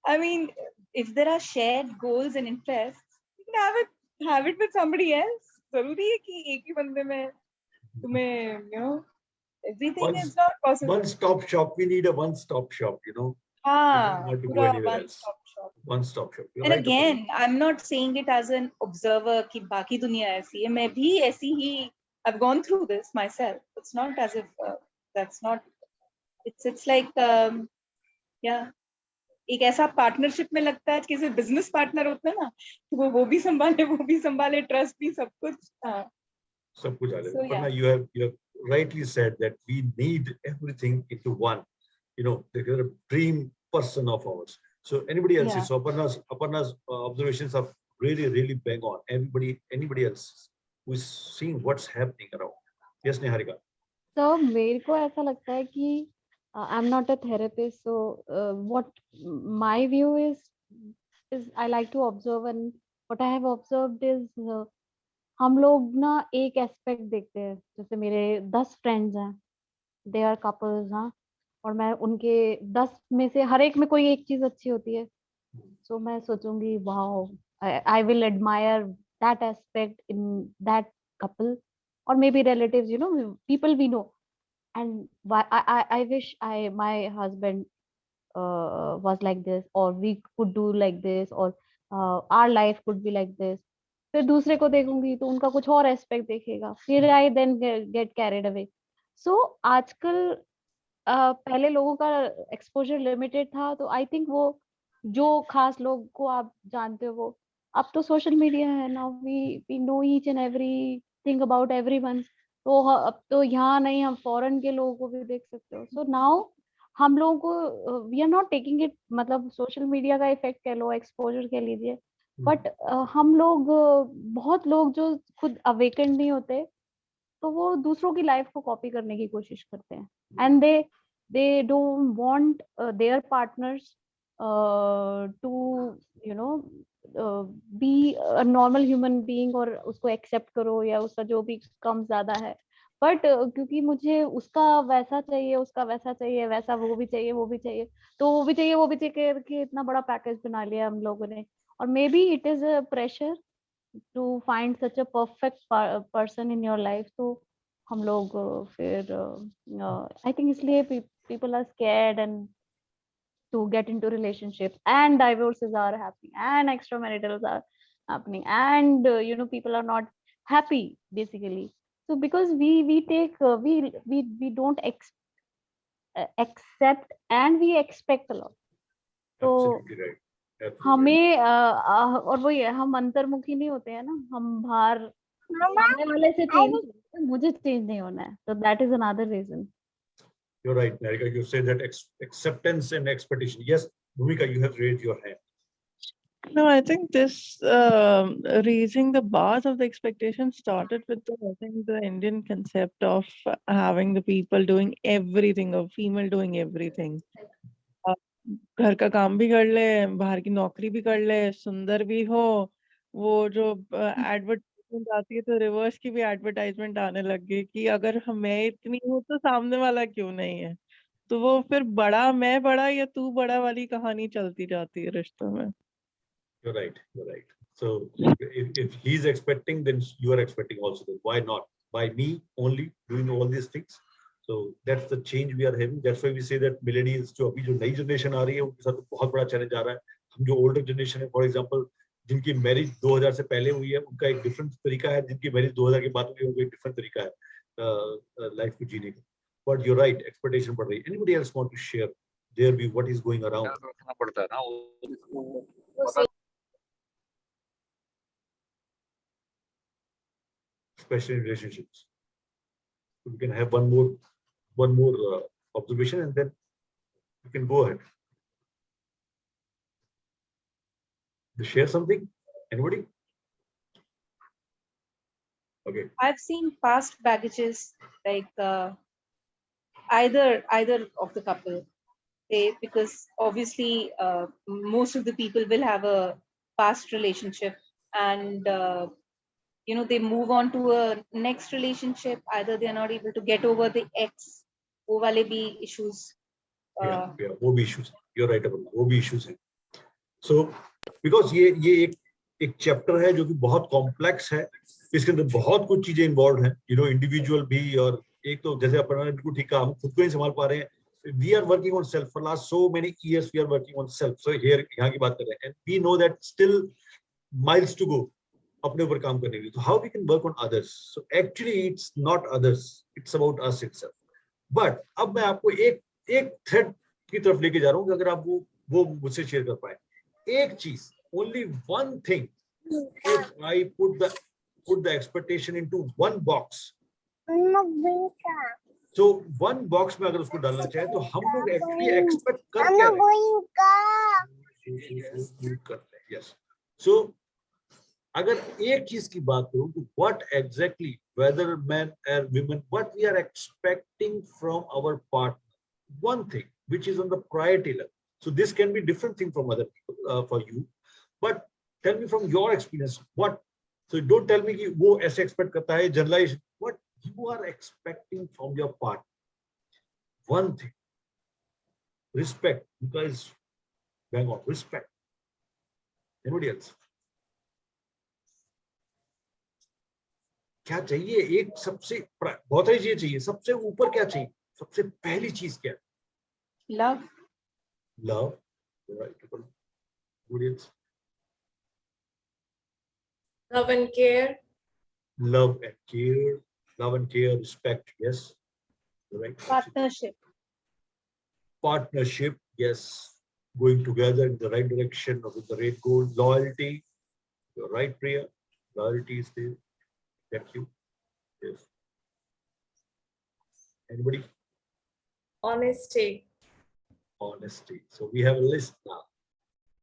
I mean, if there are shared goals and interests, you can have it with somebody else. जरूरी है कि एक ही बंदे में तुम्हें everything is not possible. One-stop shop. We need a one-stop shop. Not to go anywhere else. One-stop shop. And right, again, I'm not saying it as an observer कि बाकी दुनिया ऐसी है. मैं भी ऐसी ही. I've gone through this myself. It's not as if that's not. It's like yeah. एक ऐसा पार्टनरशिप में लगता है कि जैसे बिजनेस पार्टनर होता है ना, वो भी संभाले ट्रस्ट भी सब कुछ. सब कुछ आ जाए. But you have rightly said that we need everything into one. The dream person of ours. So anybody else? So Aparna's observations of really bang on. Anybody else who is seeing what's happening around? Yes, Niharika. So मेरे को ऐसा लगता है कि I'm not a therapist, so what my view is I like to observe, and what I have observed is हम लोग ना एक एस्पेक्ट देखते हैं. जैसे मेरे 10 फ्रेंड्स हैं, दे आर कपल्स, हाँ, और मैं उनके 10 में से हर एक में कोई एक चीज अच्छी होती है. सो मैं सोचूंगी wow, I will admire that aspect in that couple, or maybe relatives, you know, people we know. And I wish my husband was like this, or we could do like this, or our life could be like this. फिर दूसरे को देखूंगी तो उनका कुछ और aspect देखेगा, फिर आई देन गेट कैरिड अवे. सो आजकल पहले लोगों का एक्सपोजर लिमिटेड था, तो आई थिंक वो जो खास लोग को आप जानते हो वो अब तो सोशल मीडिया है. Now we know each and every thing about everyone. तो अब तो यहाँ नहीं, हम फॉरेन के लोगों को भी देख सकते हो. सो नाउ हम लोगों को we are not taking it, मतलब सोशल मीडिया का इफेक्ट कह लो, एक्सपोजर कह लीजिए, बट हम लोग बहुत लोग जो खुद अवेकन नहीं होते, तो वो दूसरों की लाइफ को कॉपी करने की कोशिश करते हैं. And they don't want their partners to, you know, be a normal human being, और उसको एक्सेप्ट करो या उसका जो भी कम ज्यादा है. बट क्योंकि मुझे उसका वैसा चाहिए, उसका वैसा चाहिए, वैसा वो भी चाहिए, वो भी चाहिए, तो वो भी चाहिए, वो भी चाहिए करके इतना बड़ा पैकेज बना लिया हम लोगों ने. और maybe it is a pressure to find such a perfect person in your life. तो हम लोग फिर आई थिंक इसलिए people are scared and to get into relationships, and divorces are happening, and extramaritals are happening, and you know, people are not happy basically. So because we take we don't accept, and we expect a lot. तो हमें और वही है, हम अंतर्मुखी नहीं होते हैं ना, हम बाहर सामने वाले से चेंज, मुझे चेंज नहीं होना है. So that is another reason. You're right, Niharika. You say that acceptance and expectation. Yes, Bhumika, you have raised your hand. No, I think this raising the bars of the expectation started with I think the Indian concept of having the people doing everything, or female doing everything. घर का काम भी कर ले, बाहर की नौकरी भी कर ले, सुंदर भी हो. वो जो एडवर्टाइजमेंट आती है, तो रिवर्स की भी एडवर्टाइजमेंट आने लग गई कि अगर मैं इतनी हूँ तो सामने वाला क्यों नहीं है. तो वो फिर बड़ा, मैं बड़ा या तू बड़ा वाली कहानी चलती जाती है रिश्तों में. You're right. You're right. So if he's expecting, then you are expecting also. Then why not? By me only doing all these things. So that's the change we are having. That's why we say that millennials, जो अभी जो नई generation आ रही है, उनके साथ बहुत बड़ा चैलेंज आ रहा है. हम जो ओल्डर जनरेशन है, फॉर एग्जांपल, जिनकी मैरिज 2000 से पहले हुई है, उनका एक डिफरेंट तरीका है. जिनकी मैरिज 2000 के बाद हुई है, उनका एक डिफरेंट तरीका है लाइफ को जीने का. But you're right, expectation बढ़ रही है. Anybody else want to share their view? What is going around? Especially in relationships. So we can have one more observation, and then you can go ahead. To share something? Anybody? Okay. I've seen past baggages, like either of the couple, because obviously most of the people will have a past relationship, and you know, they move on to a next relationship. Either they are not able to get over the ex, wo wale bhi issues. Yeah, वो भी issues. You're right about that. वो भी issues हैं. So because ये एक chapter है जो कि बहुत कॉम्प्लेक्स है. इसके अंदर बहुत कुछ चीजें इन्वॉल्व हैं. You know, इंडिविजुअल भी, और एक तो जैसे अपन ने बिल्कुल ठीक कहा, हम खुद को ही संभाल पा रहे हैं. We are working on self for last so many years. We are working on self. So here यहाँ की बात कर रहे हैं, and we know that still miles to go. अपने ऊपर काम करने के लिए. So how we can work on others? So actually it's not others, it's about us itself. But अब मैं आपको एक थ्रेड की तरफ लेके जा रहा हूँ कि अगर आप वो मुझसे शेयर कर पाए. एक चीज, only one thing. If I put the expectation into one box. So one box में अगर उसको डालना चाहे, तो हम लोग actually expect कर क्या रहे हैं? Yes. So अगर एक चीज की बात करूं तो what exactly, whether men or women, what we are expecting from our partner, one thing which is on the priority level. So this can be different thing from other people, for you, but tell me from your experience what. So don't tell me कि वो ऐसे expect करता है, generalization. What you are expecting from your partner, one thing. Respect, because bang on respect. Anybody else? क्या चाहिए? एक सबसे बहुत सारी चीजें चाहिए, सबसे ऊपर क्या चाहिए? सबसे पहली चीज क्या है? Love. Love, right? Anybody else? Love and care. Love and care, love and care, respect, yes, right. Partnership. Partnership, yes, going together in the right direction or with the right goal. Loyalty, you're right, Priya, loyalty is there. Thank you. Yes. Anybody? Honesty. Honesty. So we have a list now.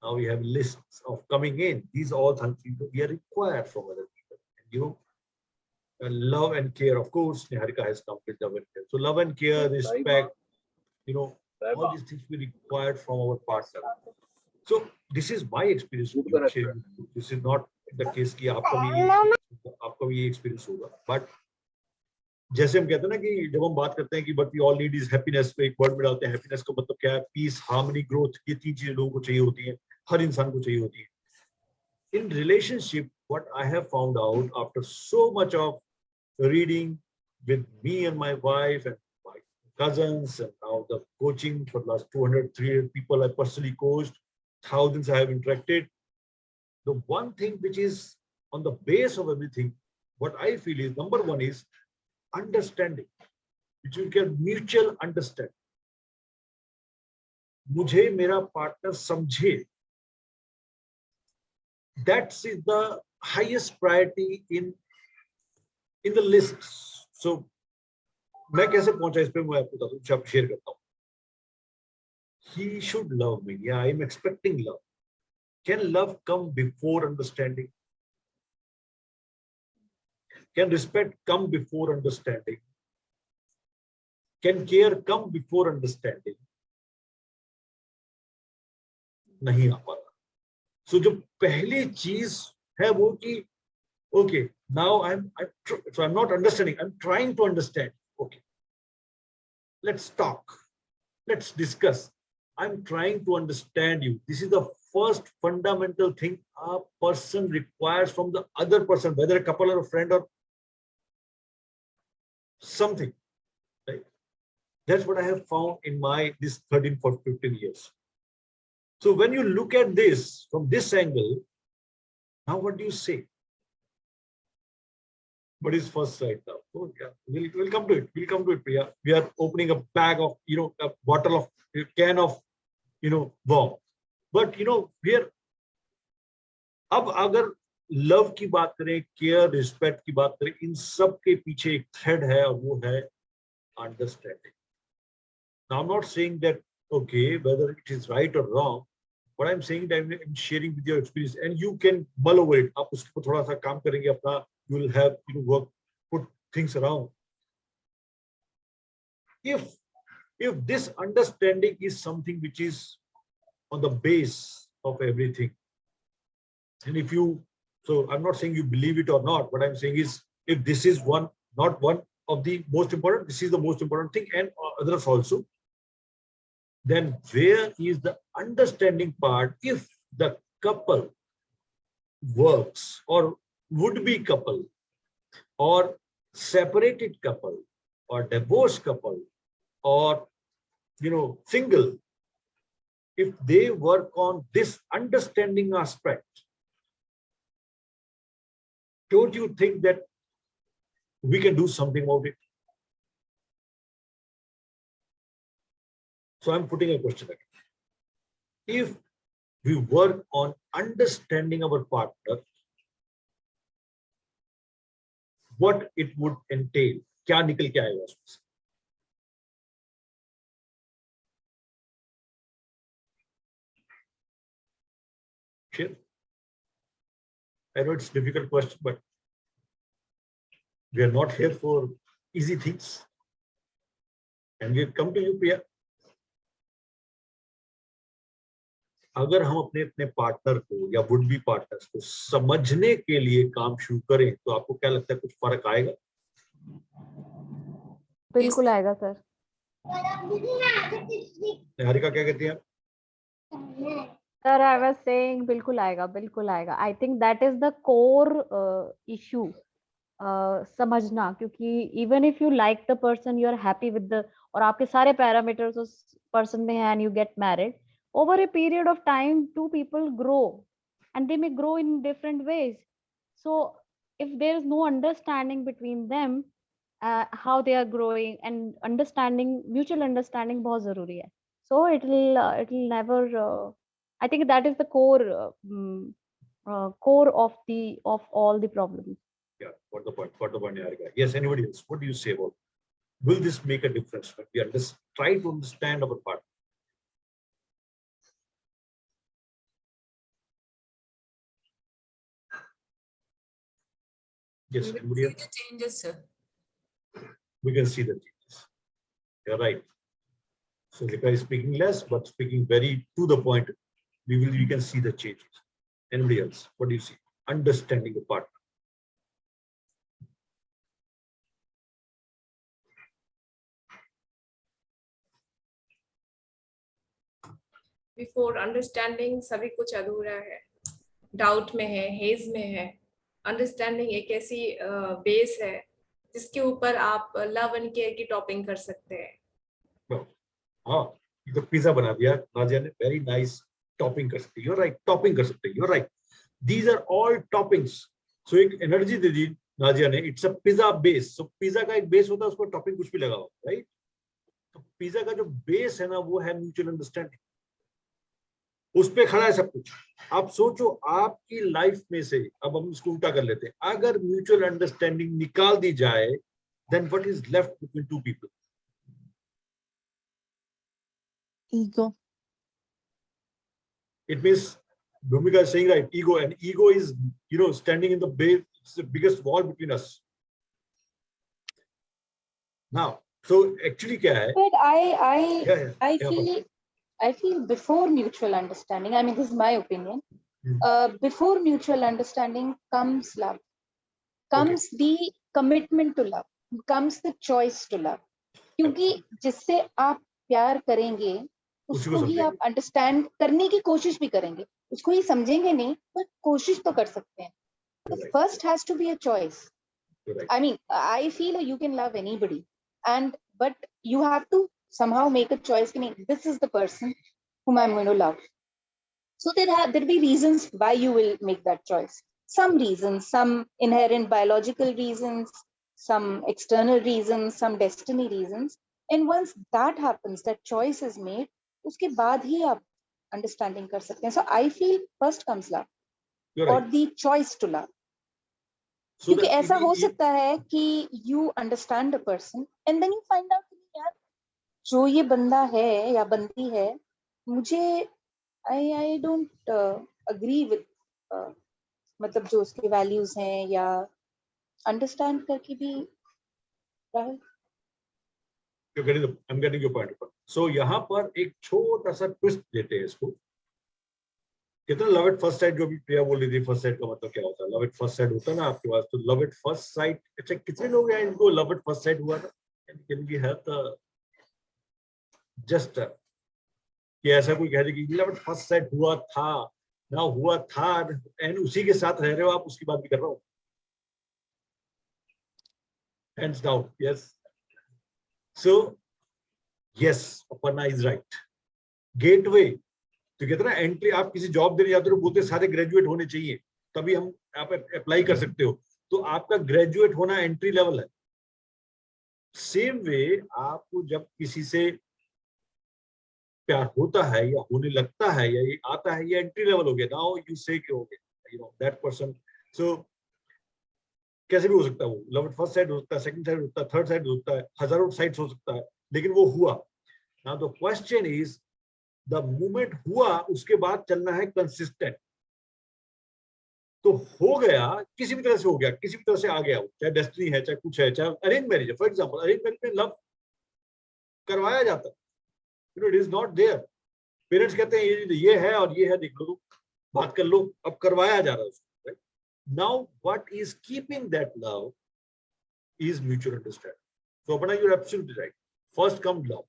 Now we have lists of coming in. These all things we are required from other people. And you know, love and care, of course, Niharika has come with love and care. So love and care, respect, you know, all these things we required from our partner. So this is my experience. This is not the case कि आपका भी experience होगा. But जैसे हम कहते हैं ना कि जब हम बात करते हैं कि but we all need is happiness, पे एक word में डालते हैं happiness का मतलब क्या है? Peace, harmony, growth, ये तीन चीजें लोगों को चाहिए होती हैं, हर इंसान को चाहिए होती है. In relationship, what I have found out after so much of reading with me and my wife and my cousins, and now the coaching for the last 200, 300 people I personally coached, thousands I have interacted. The one thing which is on the base of everything, what I feel is number one is understanding, which you can mutual understand. मुझे मेरा partner समझे. That is the highest priority in the list. So मैं कैसे पहुंचा इस पे मैं आपको बताता हूँ, शेयर करता हूँ. He should love me. Yeah, I'm expecting love. Can love come before understanding? Can respect come before understanding? Can care come before understanding? नहीं आ पा रहा. So जो पहली चीज है वो कि okay, now I'm not understanding, I'm trying to understand. Okay, let's talk, let's discuss. I'm trying to understand you. This is the first fundamental thing a person requires from the other person, whether a couple or a friend or something, right? That's what I have found in my this 13 for 15 years. So when you look at this from this angle, now what do you say? What is first right now? Oh, yeah, we'll come to it. We'll come to it, Priya. We are opening a bag of, a bottle of, a can of, warm. But, we are, अब अगर love की बात करें, care, respect की बात करें, इन सब के पीछे एक थ्रेड है और वो है understanding. Now I'm not saying that, okay, whether it is right or wrong, but I'm saying that I'm sharing with your experience and you can mull over it. आप उसके ऊपर थोड़ा सा काम करेंगे अपना, you will have, work, put things around. If this understanding is something which is on the base of everything, and if you, so I'm not saying you believe it or not, what I'm saying is if this is not one of the most important, this is the most important thing, and others also, then where is the understanding part? If the couple works, or would-be couple, or separated couple, or divorced couple, or single, if they work on this understanding aspect, don't you think that we can do something about it? So I'm putting a question again. If we work on understanding our partner, what it would entail? क्या निकल के आएगा उसमें से? Sure. I know it's a difficult question, but we are not here for easy things. And we come to you, Priya. अगर हम अपने अपने पार्टनर को या वुड बी पार्टनर्स को समझने के लिए काम शुरू करें तो आपको क्या लगता है, कुछ फर्क आएगा? बिल्कुल आएगा सर। निहारिका क्या कहती हैं? Sir, I was saying बिल्कुल आएगा, बिल्कुल आएगा। I think that is the core issue, समझना, क्योंकि even if you like the person, you are happy with the, और आपके सारे parameters उस person में हैं and you get married, over a period of time, two people grow and they may grow in different ways. So if there is no understanding between them, how they are growing and understanding, mutual understanding बहुत जरूरी है. So it will never. I think that is the core of all the problems. Yeah, what the point? Niharika? Yes. Anybody else? What do you say about? Will this make a difference when we try to understand our partner? Yes. We Anybody will else? see the changes, sir. We can see the changes. You're right. So Lika is speaking less, but speaking very to the point. We can see the changes. Anybody else? What do you see? Understanding the partner. Before understanding, सभी कुछ अधूरा है, doubt में है, hedge में है. Understanding एक ऐसी बेस है जिसके ऊपर आप लव एंड केयर की टॉपिंग कर सकते हैं. हाँ, ये तो पिज्जा बना दिया नाजिया ने. Very nice. टॉपिंग कर सकते, you're right. टॉपिंग कर सकते, you're right. These are all toppings. So एक एनर्जी दे दी नाजिया ने. It's a pizza base. So pizza का एक बेस होता है, उसको टॉपिंग कुछ भी लगाओ, right? तो पिज्जा का जो बेस है ना, वो है म्यूचुअल अंडरस्टैंडिंग. उस पे खड़ा है सब कुछ. आप सोचो आपकी लाइफ में से, अब हम इसको उल्टा कर लेते हैं, अगर म्यूचुअल अंडरस्टैंडिंग निकाल दी जाए, then what is left between two people? Ego. It means Bhumika is saying right, ego, and ego is, standing in the base. It's the biggest wall between us. Now, so actually क्या है? But I feel before mutual understanding, I mean, this is my opinion, before mutual understanding comes love, comes the commitment to love, comes the choice to love. क्योंकि जिससे आप प्यार करेंगे, उसको ही आप understand करने की कोशिश भी करेंगे. उसको ही समझेंगे नहीं, पर कोशिश तो कर सकते हैं. The first has to be a choice. I mean, I feel you can love anybody, but you have to somehow make a choice. This is the person whom I'm going to love. So there'll be reasons why you will make that choice. Some reasons, some inherent biological reasons, some external reasons, some destiny reasons. And once that happens, that choice is made, उसके बाद ही आप understanding कर सकते हैं. So I feel first comes love, or the choice to love. क्योंकि ऐसा हो सकता है कि you understand a person and then you find out यार जो ये बंदा है या बंदी है, मुझे I don't agree with मतलब जो उसके values हैं, या understand करके भी Rahul. I'm getting your point. So यहाँ पर एक छोटा सा ट्विस्ट देते हैं इसको. कितना लव एट फर्स्ट साइट जो भी प्रिया बोल रही थी, फर्स्ट साइट का मतलब क्या होता है? लव एट फर्स्ट साइट होता है ना आपके पास, तो लव एट फर्स्ट साइट, अच्छा कितने लोग हैं इनको लव एट फर्स्ट साइट हुआ था? Can we have the just कि ऐसा कोई कह दे कि लव एट फर्स्ट साइट हुआ था ना, हुआ था एंड उसी के साथ रह रहे हो आप, उसकी बात भी कर रहा हूँ. Hands down, yes. So yes, Aparna is right. Gateway, तो कहते ना एंट्री, आप किसी जॉब देने जाते हो बोलते सारे ग्रेजुएट होने चाहिए तभी हम आप अप्लाई कर सकते हो, तो आपका ग्रेजुएट होना एंट्री लेवल है. सेम वे आपको जब किसी से प्यार होता है या होने लगता है या ये आता है, ये एंट्री लेवल हो गया. नाउ यू से कि हो गया दैट पर्सन. सो कैसे भी हो सकता है वो, लव एट फर्स्ट साइट हो सकता है, सेकंड साइट हो सकता है, थर्ड साइट हो सकता है, हजारों साइट्स हो सकता है, लेकिन वो हुआ. Now the question is, the moment हुआ उसके बाद चलना है कंसिस्टेंट. तो हो गया, किसी भी तरह से हो गया, किसी भी तरह से आ गया, चाहे डेस्टिनी है, चाहे कुछ है, चाहे अरेंज मैरिज है। फॉर एग्जाम्पल अरेंज मैरिज में लव करवाया जाता है, it is not there. Parents कहते हैं ये है और ये है, देख लो, बात कर लो, अब करवाया जा रहा है उसको। Now what is keeping that love is mutual understanding. So Aparna, you're absolutely right. First come love,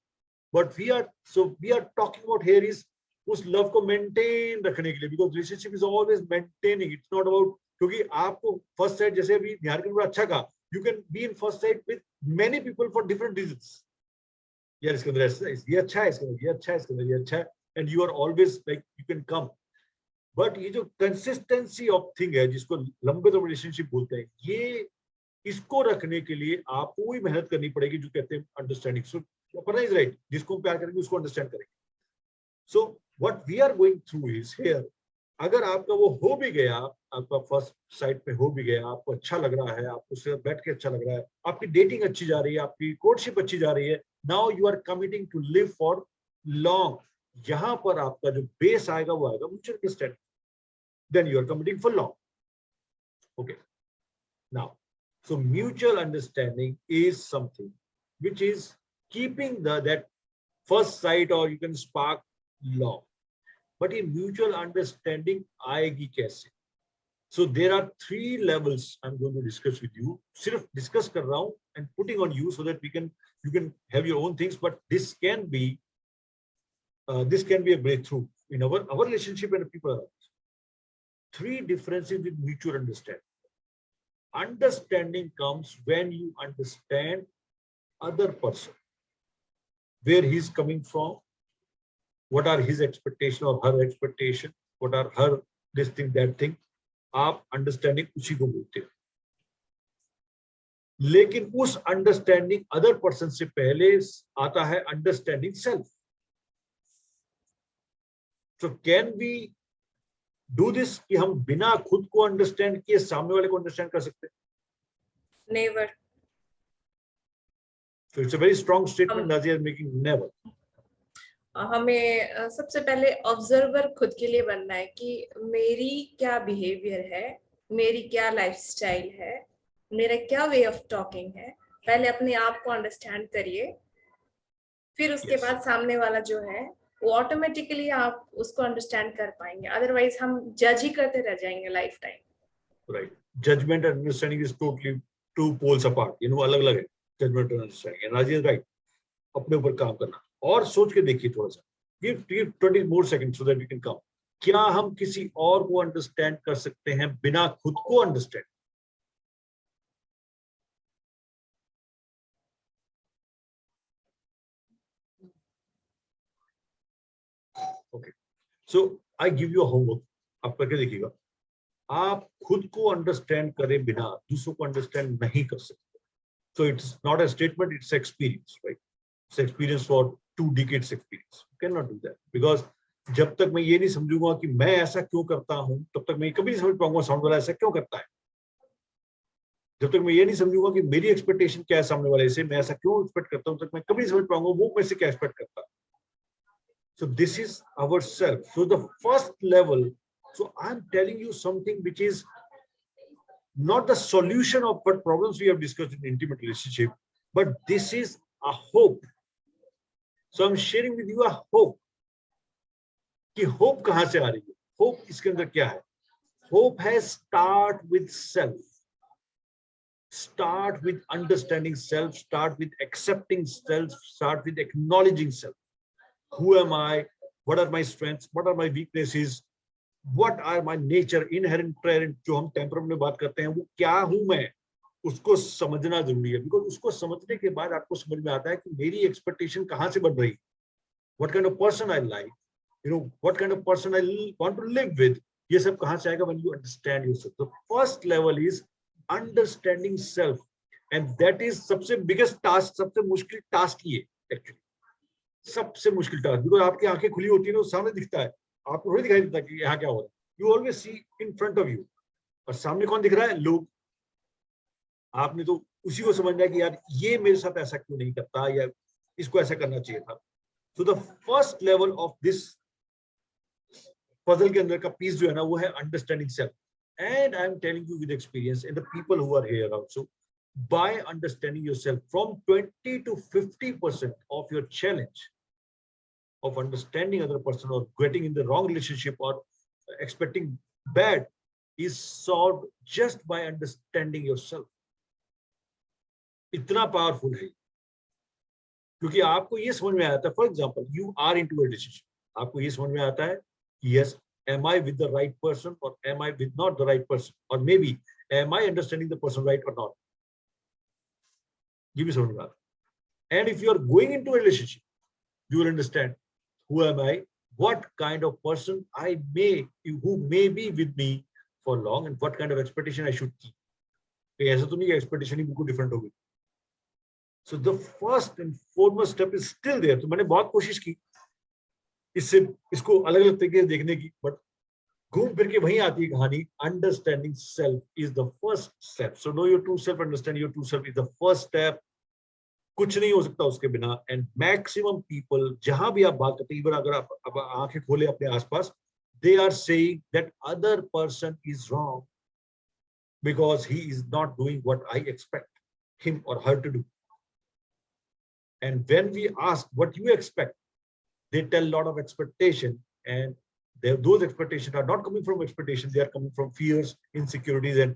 but we are talking about here is उस love को maintain रखने के लिए, because relationship is always maintaining. It's not about, क्योंकि आपको first sight, जैसे अभी निहार ने बड़ा अच्छा कहा, you can be in first sight with many people for different reasons. यार इसके अंदर ये अच्छा है, इसके अंदर ये अच्छा है, इसके अंदर ये अच्छा है, and you are always like you can come. But ये जो consistency of thing है, जिसको लंबे तरह relationship बोलते हैं, ये इसको रखने के लिए आपको भी मेहनत करनी पड़ेगी, जो कहते हैं understanding. So Aparna is right, जिसको प्यार करेंगे उसको अंडरस्टैंड करेंगे। So what we are going through is here, अगर आपका वो हो भी गया, आपका फर्स्ट साइट पे हो भी गया, आपको अच्छा लग रहा है, आपको उससे बैठ के अच्छा लग रहा है, आपकी डेटिंग अच्छी जा रही है, आपकी कोर्टशिप अच्छी जा रही है, now you are committing to live for long. यहाँ पर आपका जो बेस आएगा वो आएगा mutual understanding, then you are committing for long. Okay, now so mutual understanding is something which is keeping that first sight, or you can spark long. But in mutual understanding aayegi kaise? So there are 3 levels I'm going to discuss with you. Sirf discuss kar raha hu and putting on you so that you can have your own things, but this can be a breakthrough in our relationship and people around us. 3 differences with mutual understanding. Understanding comes when you understand other person, where he's coming from, what are his expectation or her expectation, what are her this thing that thing. आप understanding उसी को बोलते हो, लेकिन उस understanding other person से पहले आता है understanding self. So can we do this कि हम बिना खुद को अंडरस्टैंड किए सामने वाले को अंडरस्टैंड कर सकते हैं? Never. So it's a very strong statement Nazia is making. Never. हमें सबसे पहले ऑब्जर्वर खुद के लिए बनना है कि मेरी क्या बिहेवियर है, मेरी क्या लाइफस्टाइल है, मेरा क्या वे ऑफ टॉकिंग है। पहले अपने आप को अंडरस्टैंड करिए, फिर उसके बाद सामने वाला जो है वो ऑटोमेटिकली आप उसको अंडरस्टैंड कर पाएंगे। अदरवाइज हम जज ही करते रह जाएंगे lifetime. Right, judgement and understanding is totally 2 poles apart, अलग-अलग है जजमेंट और understanding. And Raji is right, अपने ऊपर काम करना और सोच के देखिए थोड़ा सा, give 20 more seconds so that we can come. क्या हम किसी और को अंडरस्टैंड कर सकते हैं बिना खुद को understand? Okay, so I give you homework, आप करके देखिएगा। आप खुद को अंडरस्टैंड करे बिना दूसरों को अंडरस्टैंड नहीं कर सकते। So it's not a statement, it's experience, right? It's experience for 2 decades experience. You cannot do that because जब तक मैं ये नहीं समझूंगा कि मैं ऐसा क्यों करता हूं, तब तक मैं कभी नहीं समझ पाऊंगा सामने वाला ऐसा क्यों करता है। जब तक मैं ये नहीं समझूंगा कि मेरी एक्सपेक्टेशन क्या है सामने वाले से, मैं ऐसा क्यों एक्सपेक्ट करता हूं, तब तक मैं कभी नहीं समझ पाऊंगा वो मेरे से क्या एक्सपेक्ट करता है। So this is ourself. So the first level, so I'm telling you something which is not the solution of what problems we have discussed in intimate relationship, but this is a hope. So I'm sharing with you a hope. कि hope कहां से आ रही है? Hope इसके अंदर क्या है? Hope has start with self. Start with understanding self. Start with accepting self. Start with acknowledging self. Who am I? What are my strengths? What are my weaknesses? What are my nature, inherent parent, जो हम temperament में बात करते हैं, वो क्या हूं मैं, उसको समझना जरूरी है। बिकॉज उसको समझने के बाद आपको समझ में आता है कि मेरी एक्सपेक्टेशन कहां से बढ़ रही है, what kind of person I like, what kind of person I want to live with, ये सब कहां से आएगा when you understand yourself. The first level is understanding self, and that is सबसे biggest task, सबसे मुश्किल टास्क ये actually, सबसे मुश्किल टास्क। बिकॉज आपकी आंखें खुली होती है ना, सामने दिखता है, आपको थोड़ी दिखाई देता कि यहाँ क्या हो रहा है। You always see in front of you, और सामने कौन दिख रहा है? लोग। आपने तो उसी को समझना है कि यार ये मेरे साथ ऐसा क्यों नहीं करता, या इसको ऐसा करना चाहिए था। So the first level of this puzzle के अंदर का पीस जो है ना, वो है understanding self. And I'm telling you with experience, and the people who are here also, by understanding yourself, from 20 to 50% of your challenge of understanding other person or getting in the wrong relationship or expecting bad is solved just by understanding yourself. इतना powerful है, क्योंकि आपको ये समझ में आता है. For example, you are into a relationship. आपको ये समझ में आता है, yes, am I with the right person or am I with not the right person, or maybe am I understanding the person right or not? ये भी समझ में आता है. And if you are going into a relationship, you will understand who am I, what kind of person who may be with me for long, and what kind of expectation I should keep. ऐसा तो नहीं है expectation ही बिल्कुल different होगी. So the first and foremost step is still there. तो मैंने बहुत कोशिश की इसको अलग-अलग तरीके से देखने की, but घूम फिर के वहीं आती है कहानी. Understanding self is the first step. So know your true self, understand your true self is the first step. कुछ नहीं हो सकता उसके बिना. And maximum people, जहां भी आप बात करते हैं, even अगर आप आंखें खोले अपने आसपास, they are saying that other person is wrong because he is not doing what I expect him or her to do. And when we ask what you expect, they tell a lot of expectation, and those expectations are not coming from expectation, they are coming from fears, insecurities, and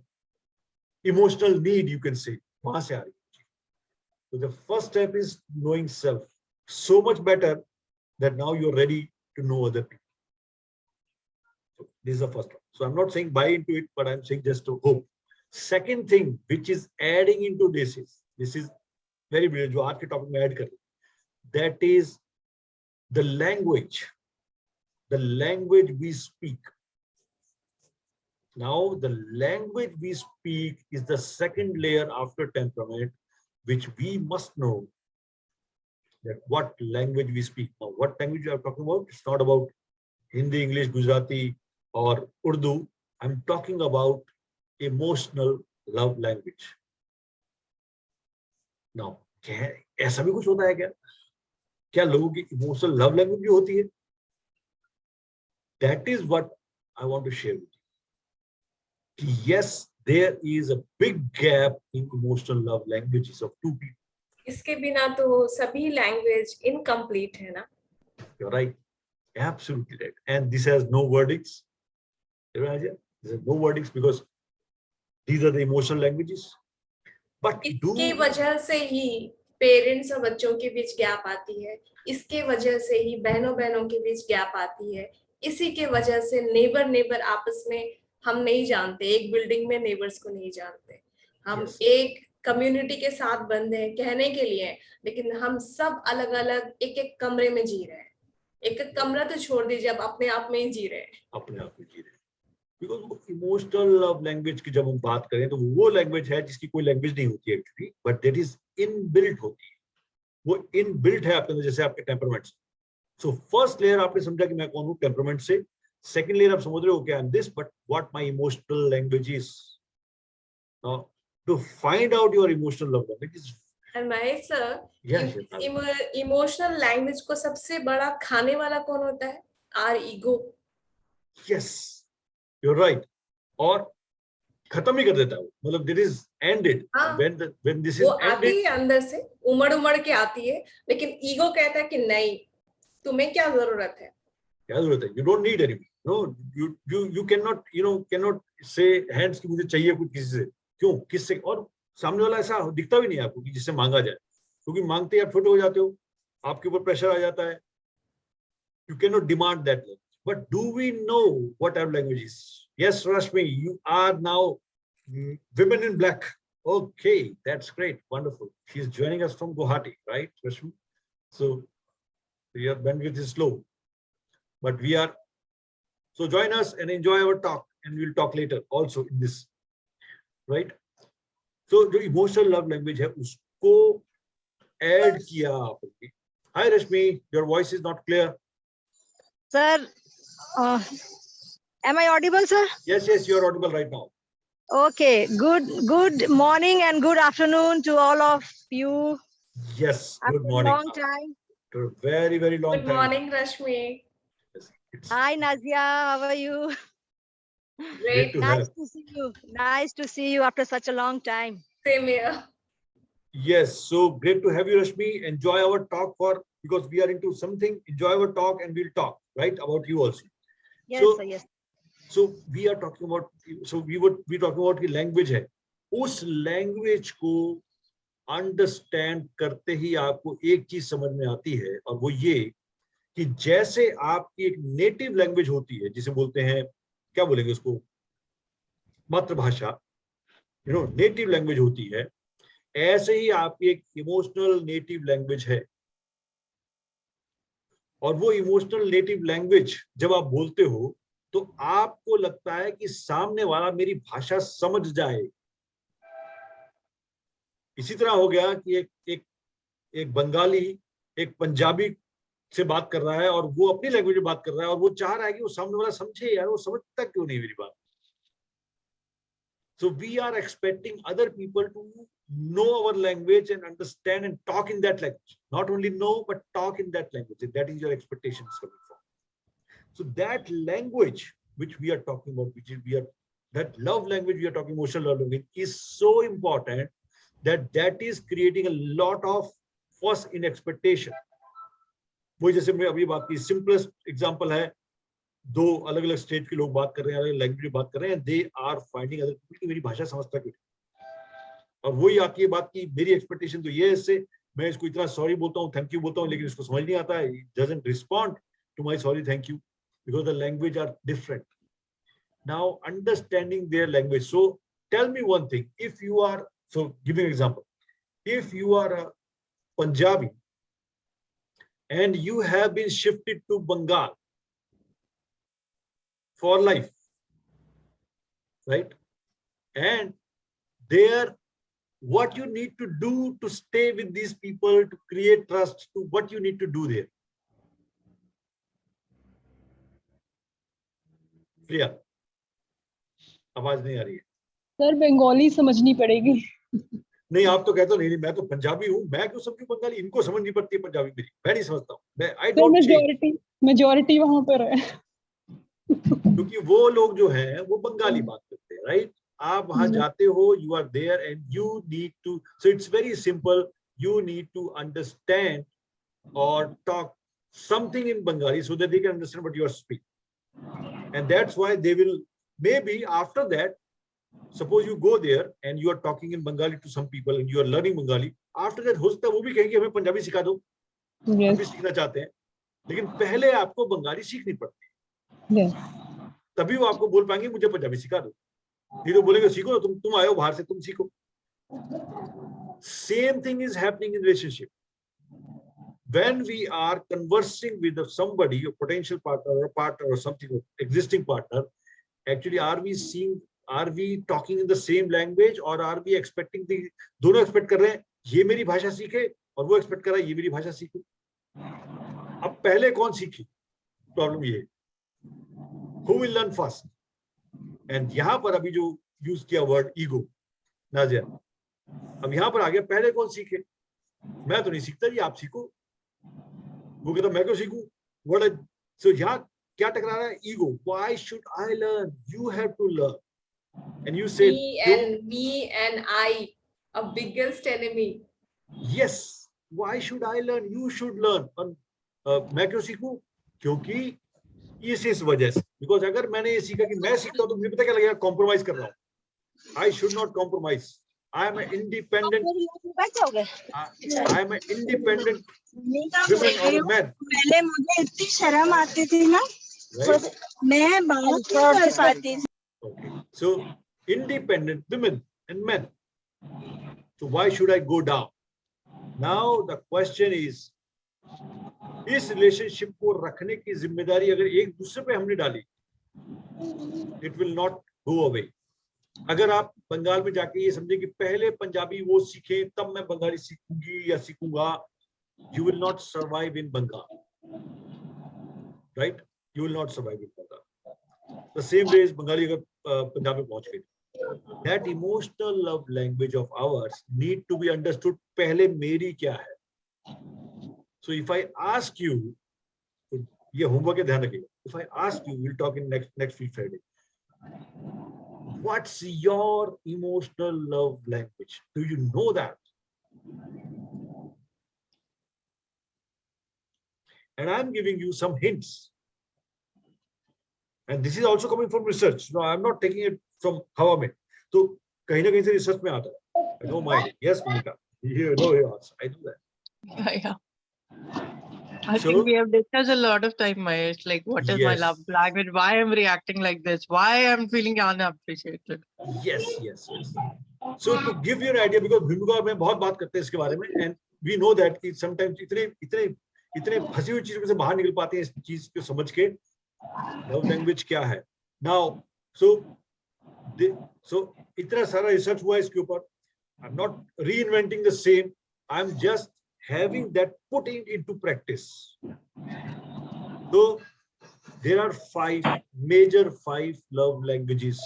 emotional need, you can say. वहां से आ रही है. So the first step is knowing self. So much better that now you're ready to know other people. So this is the first one. So I'm not saying buy into it, but I'm saying just to hope. Second thing, which is adding into this is very brilliant, जो आज के topic में add कर, that is the language we speak. Now the language we speak is the second layer after temperament, which we must know that what language we speak. Now what language you are talking about? It's not about Hindi, English, Gujarati or Urdu. I'm talking about emotional love language. Now, ऐसा भी कुछ होता है क्या? क्या लोगों की emotional love language भी होती है? That is what I want to share with you. Yes, there is a big gap in emotional love languages of two people. इसके बिना तो सभी लैंग्वेज इनकम्प्लीट है ना? You're right, absolutely right. And this has no verdicts. This has no verdicts because these are the emotional languages. But इसके वजह से ही parents और बच्चों के बीच गैप आती है. इसके वजह से ही बहनों के बीच गैप आती है. इसी के वजह से नेबर आपस में हम नहीं जानते, एक बिल्डिंग में नेबर्स को नहीं जानते. हम एक कम्युनिटी के साथ बंद हैं कहने के लिए, लेकिन हम सब अलग अलग एक कमरे में जी रहे हैं. एक कमरा तो छोड़ दीजिए, अब अपने आप में ही जी रहे हैं. अपने आप में जी रहे हैं. बिकॉज इमोशनल लव लैंग्वेज की जब हम बात करें तो वो लैंग्वेज है जिसकी कोई लैंग्वेज नहीं होती है actually, but that is inbuilt होती है. वो इनबिल्ट है आपके अंदर, जैसे आपके टेम्परामेंट. सो फर्स्ट लेयर आपने समझा कि मैं कौन हूँ टेम्परामेंट से. सेकंड लेयर आप समझ रहे हो कि I am this, but what my emotional language is. Now to find out your emotional love language is. And Mahesh sir, emotional language को सबसे बड़ा खाने वाला कौन होता है? Our ego. Yes, you are right. और खत्म ही कर देता है वो, मतलब this is ended. When this is ended, आती है अंदर से, उमड़ के आती है, लेकिन ईगो कहता है कि नहीं, तुम्हें क्या जरूरत है? क्या जरूरत है? You don't need anything. No, you can not say hands की मुझे चाहिए कुछ किसी से. क्यों? किससे? और सामने वाला ऐसा दिखता भी नहीं है आपको कि जिससे मांगा जाए, क्योंकि मांगते ही आप छोटे हो जाते हो, आपके ऊपर प्रेशर आ जाता है. You can not demand that language. But do we know what our language is? Yes, Rashmi, you are now Women in Black. Okay, that's great, wonderful. She's joining us from Guwahati, right, Rashmi? So your bandwidth is slow, but we are. So join us and enjoy our talk, and we'll talk later also in this, right? So the emotional love language है, उसको add किया आपने. Hi Rashmi, your voice is not clear. Sir, am I audible, sir? Yes, you are audible right now. Okay, good morning and good afternoon to all of you. Yes, good morning. Long time. Very, very long time. Good morning, Rashmi. Hi, Nazia. How are you? Great. Nice to see you. Nice to see you after such a long time. Same here. Yes, so great to have you, Rashmi. Enjoy our talk because we are into something. Enjoy our talk and we'll talk, right, about you also. Yes, So, sir, yes. So we are talking about, so we would be talking about की language है. उस language को understand करते ही आपको एक चीज समझ में आती है, और वो ये कि जैसे आपकी एक नेटिव लैंग्वेज होती है, जिसे बोलते हैं, क्या बोलेंगे उसको, मातृभाषा, नेटिव लैंग्वेज होती है, ऐसे ही आपकी एक इमोशनल नेटिव लैंग्वेज है. और वो इमोशनल नेटिव लैंग्वेज जब आप बोलते हो तो आपको लगता है कि सामने वाला मेरी भाषा समझ जाए. इसी तरह हो गया कि एक बंगाली एक पंजाबी से बात कर रहा है और वो अपनी लैंग्वेज में बात कर रहा है और वो चाह रहा है कि वो सामने वाला समझे. यार वो समझता क्यों नहीं मेरी बात? So we are expecting other people to know our language and understand and talk in that language. Not only know, but talk in that language. And that is your expectations coming from. So that language which we are talking about, that love language we are talking, emotional love language, is so important that is creating a lot of fuss in expectation. वो जैसे मैं अभी बात की, simplest example है, दो अलग अलग स्टेट के लोग बात कर रहे हैं, अलग लैंग्वेज में बात कर रहे हैं, they are finding other people की मेरी भाषा समझता क्यों. और वही आती है बात की, मेरी एक्सपेक्टेशन तो ये है इससे, मैं इसको इतना सॉरी बोलता हूँ, थैंक यू बोलता हूँ, लेकिन इसको समझ नहीं आता है, doesn't respond to my sorry thank you, because the language are different. Now understanding their language. So tell me one thing, if you are, so give an example, if you are a Punjabi and you have been shifted to Bengal for life, right? And there, what you need to do to stay with these people, to create trust, to what you need to do there. Priya, आवाज नहीं आ रही है. Sir Bengali समझनी पड़ेगी. नहीं, आप तो कहते हो नहीं मैं तो पंजाबी हूँ, मैं क्यों समझूं बंगाली, इनको समझ नहीं पड़ती है पंजाबी मेरी, मैं नहीं समझता हूँ. मैं आई डोंट, मेजॉरिटी वहां पर है. क्योंकि वो लोग जो हैं वो बंगाली बात करते हैं, राइट? आप वहां जाते हो, you are there and you need to, so it's very simple, you need to understand और talk something in Bengali so that they can understand what you are speaking. And that's why they will, maybe after that, suppose you go there and you are talking in Bengali to some people and you are learning Bengali, after that हो सकता है वो भी कहेंगे हमें पंजाबी सिखा दो, हम भी सीखना चाहते हैं, लेकिन पहले आपको बंगाली सीखनी पड़ती है, तभी वो आपको बोल पाएंगे मुझे पंजाबी सिखा दो. नहीं तो बोलेंगे सीखो ना, तुम आए हो बाहर से, तुम सीखो. Same thing is happening in relationship. When we are conversing with somebody, a potential partner or something, or existing partner, actually are we talking in the same language or are we expecting दोनों expect कर रहे हैं ये मेरी भाषा सीखे और वो expect कर रहा है ये मेरी भाषा सीखे. अब पहले कौन सीखे? प्रॉब्लम ये है, who will learn first? And यहाँ पर अभी जो यूज किया वर्ड ईगो, नाजिया, अब यहाँ पर आ गया पहले कौन सीखे? मैं तो नहीं सीखता जी, आप सीखो. वो कहता मैं क्यों सीखूं? What? So यहाँ क्या टकरा रहा है? Ego. Why should I learn? You have to learn. And you say me and I, a biggest enemy. Yes. Why should I learn? You should learn. और मैं क्यों सीखूं? क्योंकि इस वजह से. Because अगर मैंने ये सीखा कि मैं सीखता हूँ तो मुझे पता क्या लगेगा? कॉम्प्रोमाइज कर रहा हूँ. I should not compromise. I am an independent. I am an independent woman or a man. पहले मुझे इतनी शर्म आती थी ना, मैं बात नहीं कर पाती थी. Okay, so independent women and men. So why should I go down? Now the question is, इस रिलेशनशिप को रखने की जिम्मेदारी अगर एक दूसरे पे हमने डाली, it will not go away. अगर आप बंगाल में जाके ये समझे कि पहले पंजाबी वो सीखे तब मैं बंगाली सीखूंगी या सीखूंगा, you will not survive in Bengal, right? You will not survive in Bengal. The same way as Bengali अगर पंजाब में पहुंच गई, that emotional love language of ours need to be understood. पहले मेरी क्या है? So if I ask you, ये homework है, ध्यान रखिएगा. If I ask you, we'll talk in next week Friday. What's your emotional love language? Do you know that? And I'm giving you some hints. And this is also coming from research. No, I'm not taking it from Hawame. So, kahin na kahin se research mein aata hai. I don't mind. Yes, Monica. You know your answer. I do that. Yeah. I think we have discussed a lot of time, Mahesh, like what is my love language, why I'm reacting like this, why I'm feeling unappreciated. Yes. So to give you an idea, because Bhimika और मैं बहुत बात करते हैं इसके बारे में, and we know that कि sometimes इतने फंसी हुई चीजों से बाहर निकल पाते हैं इस चीज को समझ के love language क्या है. Now, so इतना सारा रिसर्च हुआ इसके ऊपर. I'm not reinventing the same. I'm just having that, putting into practice. So there are major five love languages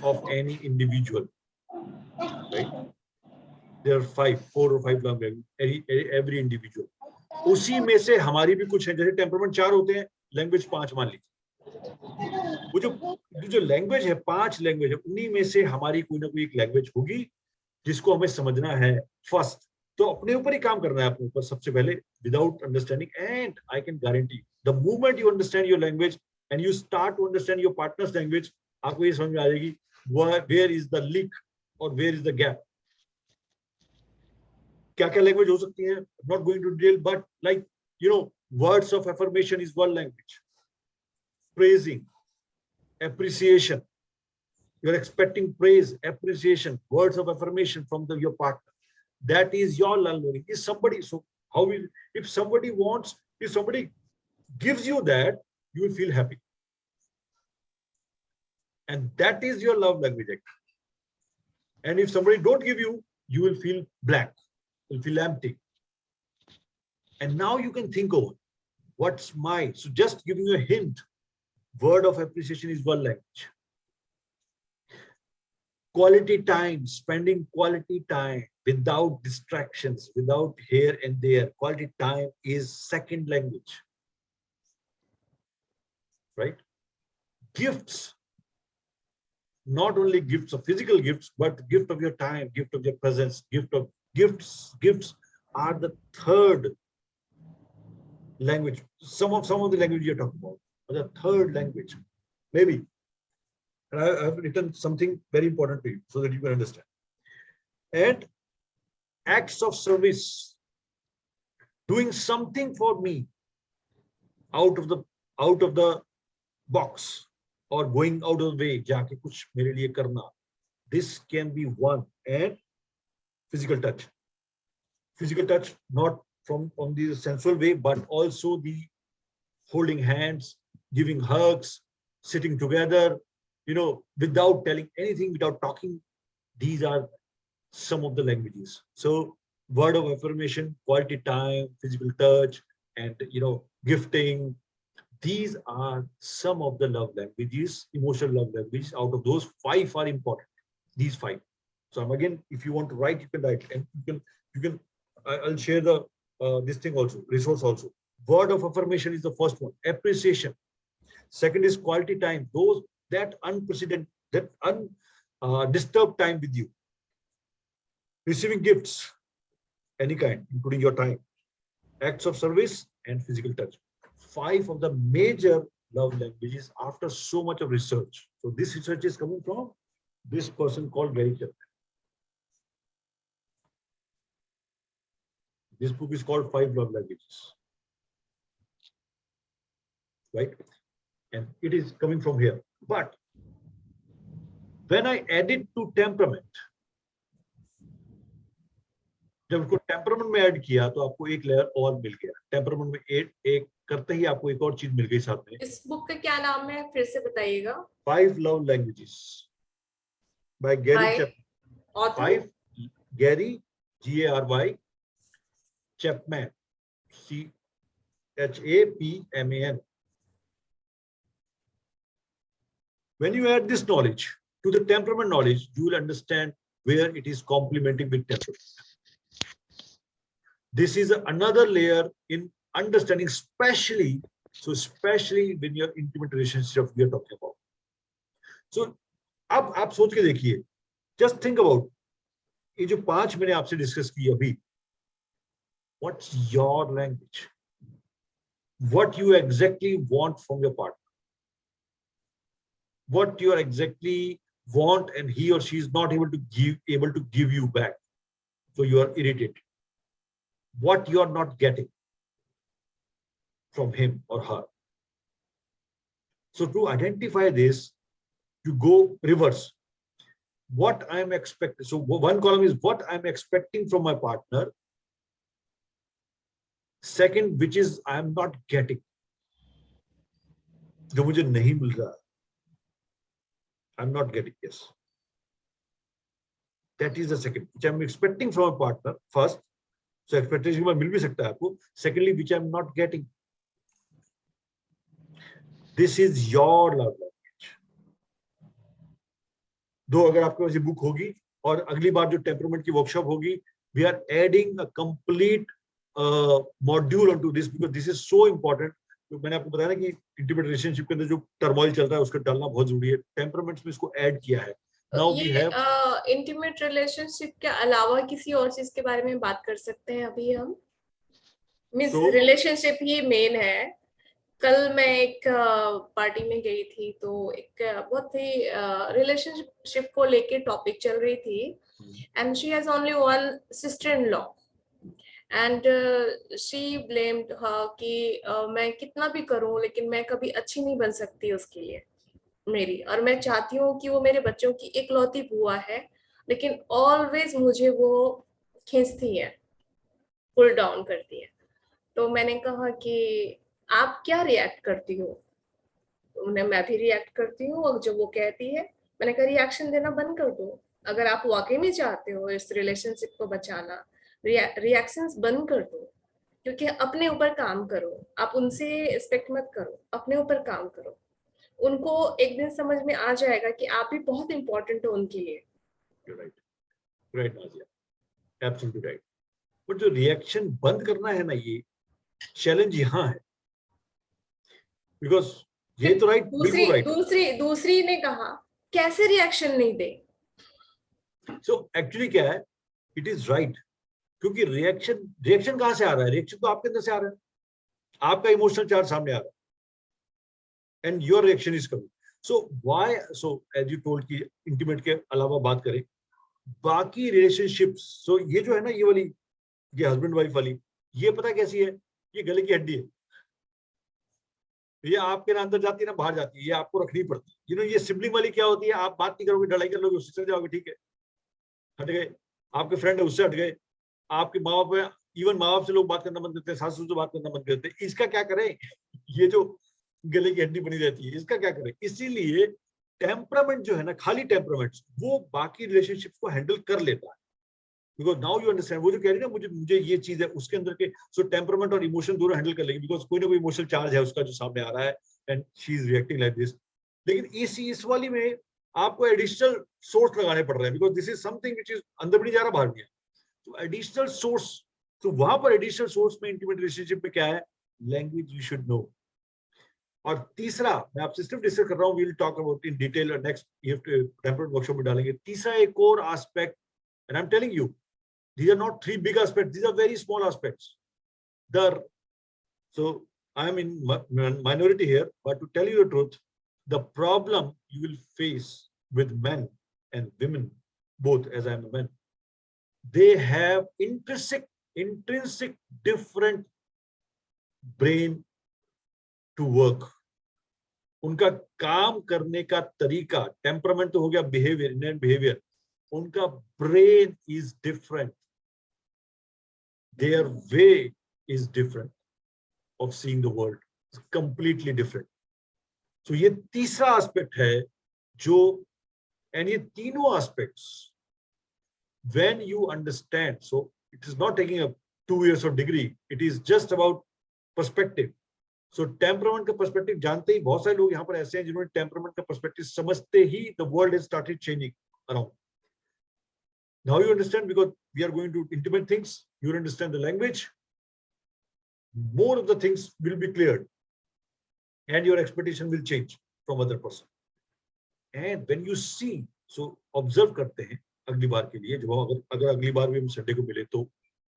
of any individual, right? There are 4 or 5 love languages, every individual. उसी में से हमारी भी कुछ है, जैसे टेम्परामेंट 4 होते हैं, लैंग्वेज 5 मान लीजिए. वो जो लैंग्वेज है, 5 लैंग्वेज है, उन्हीं में से हमारी कोई ना कोई एक लैंग्वेज होगी जिसको हमें समझना है फर्स्ट. तो अपने ऊपर ही काम करना है, अपने ऊपर सबसे पहले, without understanding. And I can guarantee the moment you understand your language and you start to understand your partner's language, आपको ये समझ में आ जाएगी वेयर इज द लीक और वेयर इज द गैप. क्या क्या लैंग्वेज हो सकती है, not going to detail, but like words of affirmation is one language. Praising, appreciation, you're expecting praise, appreciation, words of affirmation from your partner. That is your love language. If somebody gives you that, you will feel happy. And that is your love language. And if somebody don't give you, you will feel blank, you'll feel empty. And now you can think over what's mine. So just giving you a hint, word of appreciation is one language. Quality time, spending quality time without distractions, without here and there. Quality time is second language, right? Gifts, not only gifts of physical gifts, but gift of your time, gift of your presence, gifts are the third language. Some of the language you're talking about are the third language, maybe. And I have written something very important to you so that you can understand. And acts of service, doing something for me out of the box, or going out of the way, जाके कुछ मेरे लिए करना. This can be one. And physical touch. Physical touch, not on the sensual way, but also the holding hands, giving hugs, sitting together, without telling anything, without talking. These are some of the languages. So word of affirmation, quality time, physical touch, and gifting. These are some of the love languages, emotional love languages. Out of those, 5 are important. These 5. So again, if you want to write, you can write, and you can. I'll share the this thing also, resource also. Word of affirmation is the first one. Appreciation. Second is quality time. That unprecedented, that undisturbed time with you. Receiving gifts, any kind, including your time. Acts of service and physical touch. 5 of the major love languages after so much of research. So this research is coming from this person called Gary Chapman. This book is called 5 Love Languages, right? And it is coming from here. But when I add it to temperament, जब उसको temperament में add किया तो आपको एक layer और मिल गया. Temperament में एक करते ही आपको एक और चीज मिल गई साथ में. इस बुक का क्या नाम है, फिर से बताइएगा? 5 Love Languages by Gary Chapman. 5 Gary Gary Chapman, Chapman. When you add this knowledge to the temperament knowledge, you will understand where it is complementing with temperament. This is another layer in understanding, especially when you're intimate relationship we are talking about. So अब आप सोच के देखिए, just think about ये जो 5 मैंने आपसे discuss की अभी, what's your language? What you exactly want from your partner? What you are exactly want and he or she is not able to give you back, so you are irritated. What you are not getting from him or her. So to identify this, you go reverse. What I am expecting. So one column is what I am expecting from my partner. Second, which is I am not getting. जो मुझे नहीं मिल रहा, I'm not getting. Yes. That is the second, which I'm expecting from a partner. First, so expectation मिल भी सकता है आपको. Secondly, which I'm not getting. This is your love language. दो अगर आपके पास ये बुक होगी और अगली बार जो टेम्परामेंट की वर्कशॉप होगी, we are adding a complete module onto this because this is so important. तो मैंने आपको बताया ना कि इंटीमेट रिलेशनशिप के अंदर जो टर्मोइल चल रहा है उसका डालना बहुत जरूरी है. टेम्परामेंट्स में इसको ऐड किया है. Now we have intimate relationship के अलावा किसी और चीज के बारे में बात कर सकते हैं अभी हम. मींस रिलेशनशिप ही मेन है. कल मैं एक पार्टी में गई थी तो एक बहुत ही रिलेशनशिप को लेके टॉपिक चल रही थी. And she has only one sister in law and she blamed her कि मैं कितना भी करूं लेकिन मैं कभी अच्छी नहीं बन सकती उसके लिए मेरी, और मैं चाहती हूँ कि वो मेरे बच्चों की इकलौती बुआ है लेकिन ऑलवेज मुझे वो खींचती है, पुल डाउन करती है. तो मैंने कहा कि आप क्या रिएक्ट करती हो? मैं भी रिएक्ट करती हूँ और जो वो कहती है, मैंने कहा रिएक्शन देना बंद कर दो. अगर आप वाकई में चाहते हो इस रिलेशनशिप को बचाना, रिएक्शंस बंद कर दो, क्योंकि अपने ऊपर काम करो. आप उनसे एक्सपेक्ट मत करो, अपने ऊपर काम करो. उनको एक दिन समझ में आ जाएगा कि आप भी बहुत इंपॉर्टेंट हो उनके लिए. Right Nazia, absolutely right. But जो रिएक्शन बंद करना है ना, ये चैलेंज यहाँ है. बिकॉज ये तो राइट, बिल्कुल राइट. दूसरी ने कहा कैसे रिएक्शन नहीं दे. सो एक्चुअली क्या है, इट इज राइट. क्योंकि रिएक्शन कहाँ से आ रहा है? रिएक्शन तो आपके अंदर से आ रहा है. आपका इमोशनल चार्ज सामने आ रहा है and your reaction is coming. So why? So as you told कि intimate के अलावा बात करें बाकी relationships. So ये जो है ना, ये वाली, ये husband wife वाली, ये पता कैसी है? ये गले की हड्डी है. ये आपके ना अंदर जाती है ना बाहर जाती है, ये आपको रखनी पड़ती है. You know, ये सिबलिंग वाली क्या होती है? आप बात नहीं करोगे, लड़ाई कर लोगे, उससे चल जाओगे, ठीक है, हट गए. आपके फ्रेंड है, उससे हट गए. आपके माँ बाप, इवन माँ बाप से लोग बात करना बंद करते हैं, सास ससुर से बात करना बंद करते हैं. इसका क्या करें? ये जो गले की हड्डी बनी रहती है, इसका क्या करें? इसीलिए टेम्परामेंट जो है ना, खाली टेम्परामेंट वो बाकी रिलेशनशिप्स को हैंडल कर लेता है. Because now you understand. वो जो कह रही है ना, मुझे ये चीज है, उसके अंदर के सो टेम्परामेंट और इमोशन दोनों हैंडल कर लेंगे. बिकॉज कोई ना कोई इमोशनल चार्ज है उसका जो सामने आ रहा है and she is reacting like this. लेकिन इस वाली में आपको एडिशनल सोर्स लगाने पड़ रहे हैं. Because this is something which is अंदर भी नहीं जा रहा, बाहर भी है. तो एडिशनल सोर्स, तो वहां पर एडिशनल सोर्स में इंटीमेट रिलेशनशिप में क्या है? Language you should know. और तीसरा मैं आपसे सिर्फ डिस्कस कर रहा हूँ, we will talk about in detail next temperament workshop में डालेंगे. तीसरा एक और aspect, and I am telling you, these are not 3 big aspects, these are very small aspects. So I am in minority here, but to tell you the truth, the problem you will face with men and women both, as I am a man, they have intrinsic different brain to work. उनका काम करने का तरीका, temperament तो हो गया, behaviour, उनका brain is different. Their way is different of seeing the world. It's completely different. So ये तीसरा aspect है जो, and ये तीनों aspects, when you understand, so it is not taking a 2 years of degree, it is just about perspective. So temperament का perspective जानते ही बहुत सारे लोग यहाँ पर ऐसे हैं जिन्होंने temperament का perspective समझते ही the world has started changing around. Now you understand, because we are going to intimate things, you understand the language, more of the things will be cleared and your expectation will change from other person. And when you see, so observe करते हैं अगली बार के लिए, जब हम अगर अगली बार भी हम संडे को मिले तो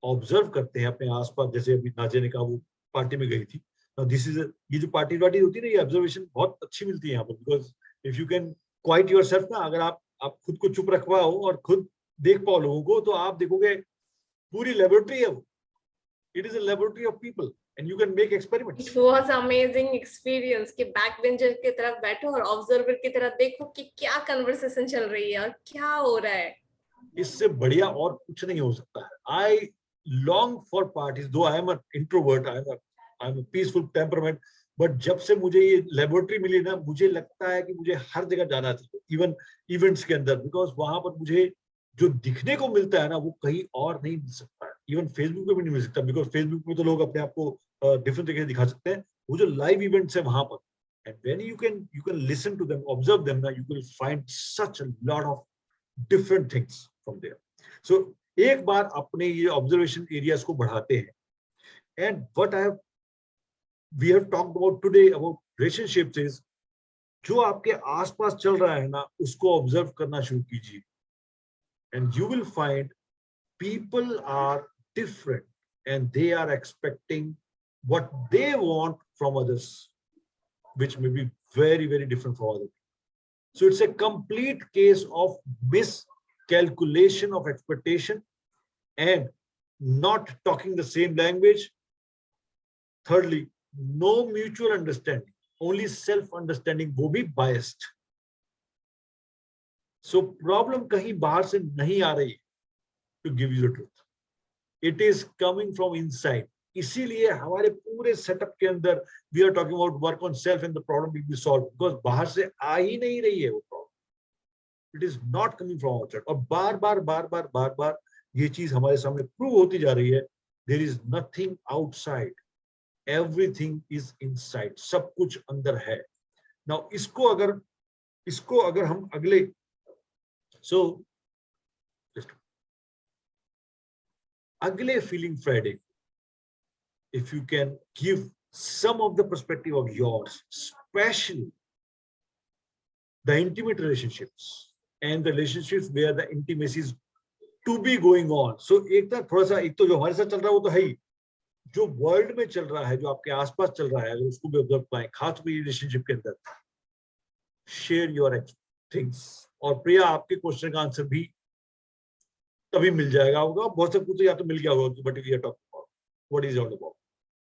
ऑब्जर्व करते हैं अपने आसपास। जैसे अभी नाजिया ने कहा वो पार्टी में गई थी, दिस इज ये जो पार्टी वार्टी होती है ना, ये ऑब्जर्वेशन बहुत अच्छी मिलती है यहाँ पर, because if you can quite yourself ना, अगर आप खुद को चुप रखवाओ और खुद देख पाओ लोगों को, तो आप देखोगे पूरी लेबोरेटरी है वो, it is a laboratory of people and you can make experiments. It was amazing experience कि बैक बेंचर की तरफ बैठो और ऑब्जर्वर की तरह देखो कि क्या कन्वर्सेशन चल रही है और क्या हो रहा है। इससे बढ़िया और कुछ नहीं हो सकता है। आई लॉन्ग फॉर पार्टीज, दो I am an introvert, I am a peaceful temperament, but जब से मुझे ये लेबोरेटरी मिली ना, मुझे लगता है कि मुझे हर जगह जाना चाहिए, इवन इवेंट्स के अंदर, बिकॉज वहां पर मुझे जो दिखने को मिलता है ना, वो कहीं और नहीं मिल सकता है। इवन फेसबुक पे भी नहीं मिल सकता, बिकॉज फेसबुक पे तो लोग अपने आप को डिफरेंट तरीके से दिखा सकते हैं, वो जो लाइव इवेंट्स है वहां पर, and when you can listen to them, observe them ना, you will find such a lot of different things from there. So एक बार अपने ये ऑब्जर्वेशन एरियाज को बढ़ाते हैं, and what we have talked about today about relationships is, जो आपके आसपास चल रहा है ना, उसको ऑब्जर्व करना शुरू कीजिए, and you will find people are different and they are expecting what they want from others, which may be very, very different from others. So it's a complete case of miscalculation of expectation and not talking the same language. Thirdly, no mutual understanding, only self-understanding, वो भी biased. So problem कहीं बाहर से नहीं आ रही है, to give you the truth. It is coming from inside. इसीलिए हमारे पूरे सेटअप के अंदर we are talking about work on self and the problem will be solved, because बाहर से आ ही नहीं रही है वो problem. It is not coming from outside. और बार बार ये चीज हमारे सामने प्रूव होती जा रही है, there is nothing outside. Everything is inside. सब कुछ अंदर है। Now इसको अगर हम अगले अगले feeling Friday, if you can give some of the perspective of yours, especially the intimate relationships and the relationships where the intimacy is to be going on. So एक तो थोड़ा सा, एक तो जो हमारे साथ चल रहा है वो तो है ही, जो वर्ल्ड में चल रहा है, जो आपके आसपास चल रहा है, अगर उसको भी ऑब्जर्व पाए, खास भी रिलेशनशिप के अंदर, शेयर योर थिंग्स। और प्रिया, आपके क्वेश्चन का आंसर भी तभी मिल जाएगा होगा, बहुत सब कुछ तो या तो मिल गया होगा, but we are talking about what is all about,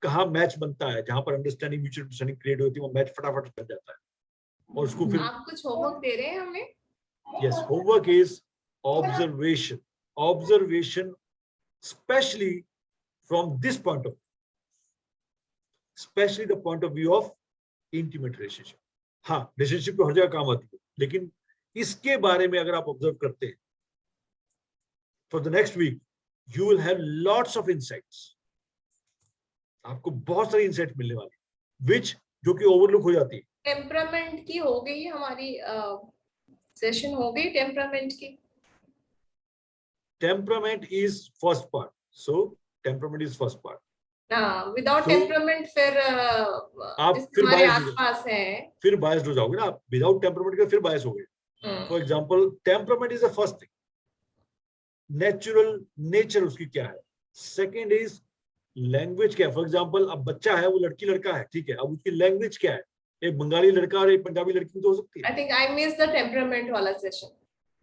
कहाँ मैच बनता है, जहां पर अंडरस्टैंडिंग, म्यूचुअल अंडरस्टैंडिंग क्रिएट होती है, वो मैच फटाफट बन जाता है। और उसको फिर आप कुछ होमवर्क दे रहे हैं हमें? Yes, homework is observation specially from this point of view, especially the point of view of intimate relationship. हाँ, relationship तो हर जगह काम आती है, लेकिन इसके बारे में अगर आप ऑब्जर्व करते हैं, for the next week you will have lots of insights. आपको बहुत सारी इंसाइट मिलने वाली, which जो कि ओवरलुक हो जाती है। टेम्परामेंट की हो गई हमारी सेशन, हो गई टेम्परामेंट की। Temperament is first part, so temperament is first part. Without temperament फिर आप फिर हमारे आसपास है, फिर बायस्ड हो जाओगे ना आप। विदाउट टेम्परामेंट के फिर बायस हो गए। For example, temperament is the first thing, natural nature उसकी क्या है। सेकंड इज लैंग्वेज क्या है। फॉर एग्जांपल, अब बच्चा है, वो लड़की लड़का है, ठीक है, अब उसकी लैंग्वेज क्या है, एक बंगाली लड़का और एक पंजाबी लड़की तो हो सकती है। I think I miss the temperament वाला session.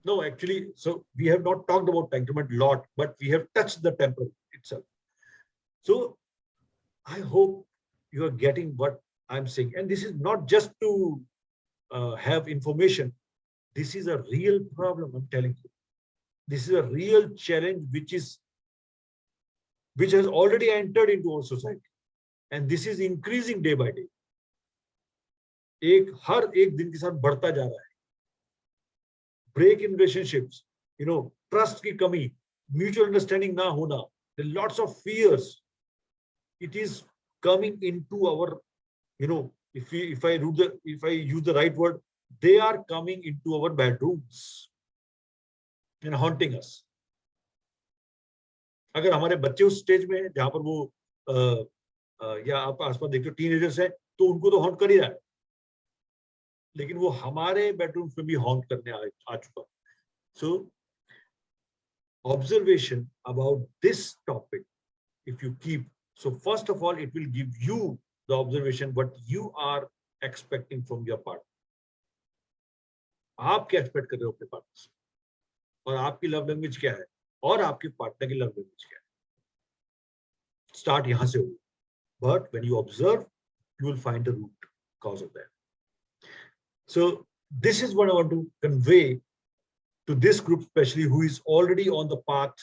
No, actually, so we have not talked about temperament a lot, but we have touched the temperament itself. So I hope you are getting what I'm saying, and this is not just to have information. This is a real problem, I'm telling you. This is a real challenge which has already entered into our society, and this is increasing day by day. हर एक दिन के साथ बढ़ता जा रहा है। Break in relationships, trust की कमी, म्यूचुअल अंडरस्टैंडिंग ना होना, there are lots of fears. It is coming into our, if I use the right word, they are coming into our bedrooms and haunting us. अगर हमारे बच्चे उस stage में हैं जहां पर वो या आप आसपास देखते हो टीनेजर्स हैं, तो उनको तो हॉन्ट कर ही रहा है। लेकिन वो हमारे बेडरूम में भी हॉन्ट करने आ चुका. So observation about this topic, if you keep, so first of all, it will give you the observation what you are expecting from your partner. आप क्या एक्सपेक्ट कर रहे हो अपने पार्टनर से, और आपकी लव लैंग्वेज क्या है, और आपके पार्टनर की लव लैंग्वेज क्या है. स्टार्ट यहां से होगा. But when you observe, you will find the root cause of that. So this is what I want to convey to this group, especially who is already on the path.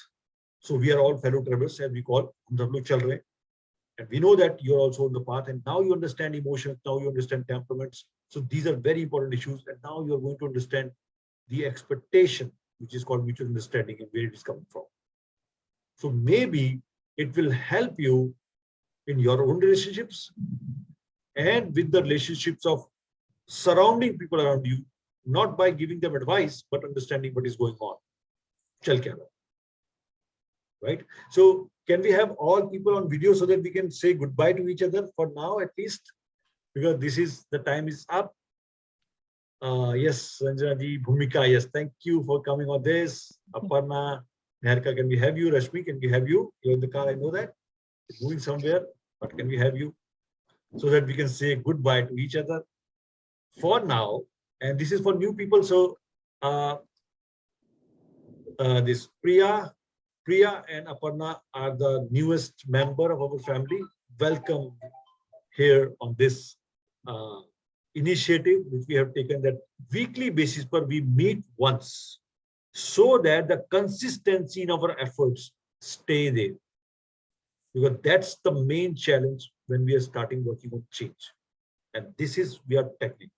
So we are all fellow travelers, as we call, and we know that you're also on the path, and now you understand emotions, now you understand temperaments. So these are very important issues, and now you're going to understand the expectation, which is called mutual understanding, and where it is coming from. So maybe it will help you in your own relationships and with the relationships of surrounding people around you, not by giving them advice, but understanding what is going on. Right? So can we have all people on video so that we can say goodbye to each other for now, at least? Because this is, the time is up. Yes, Sanjana ji, Bhumika, yes, thank you for coming on this. Aparna, Niharika, can we have you? Rashmi, can we have you? You're in the car, I know that. It's moving somewhere, but can we have you? So that we can say goodbye to each other for now. And this is for new people. So this Priya and Aparna are the newest member of our family. Welcome here on this initiative which we have taken, that weekly basis per we meet once, so that the consistency in our efforts stay there. Because that's the main challenge when we are starting working on change. And this is, we are tackling.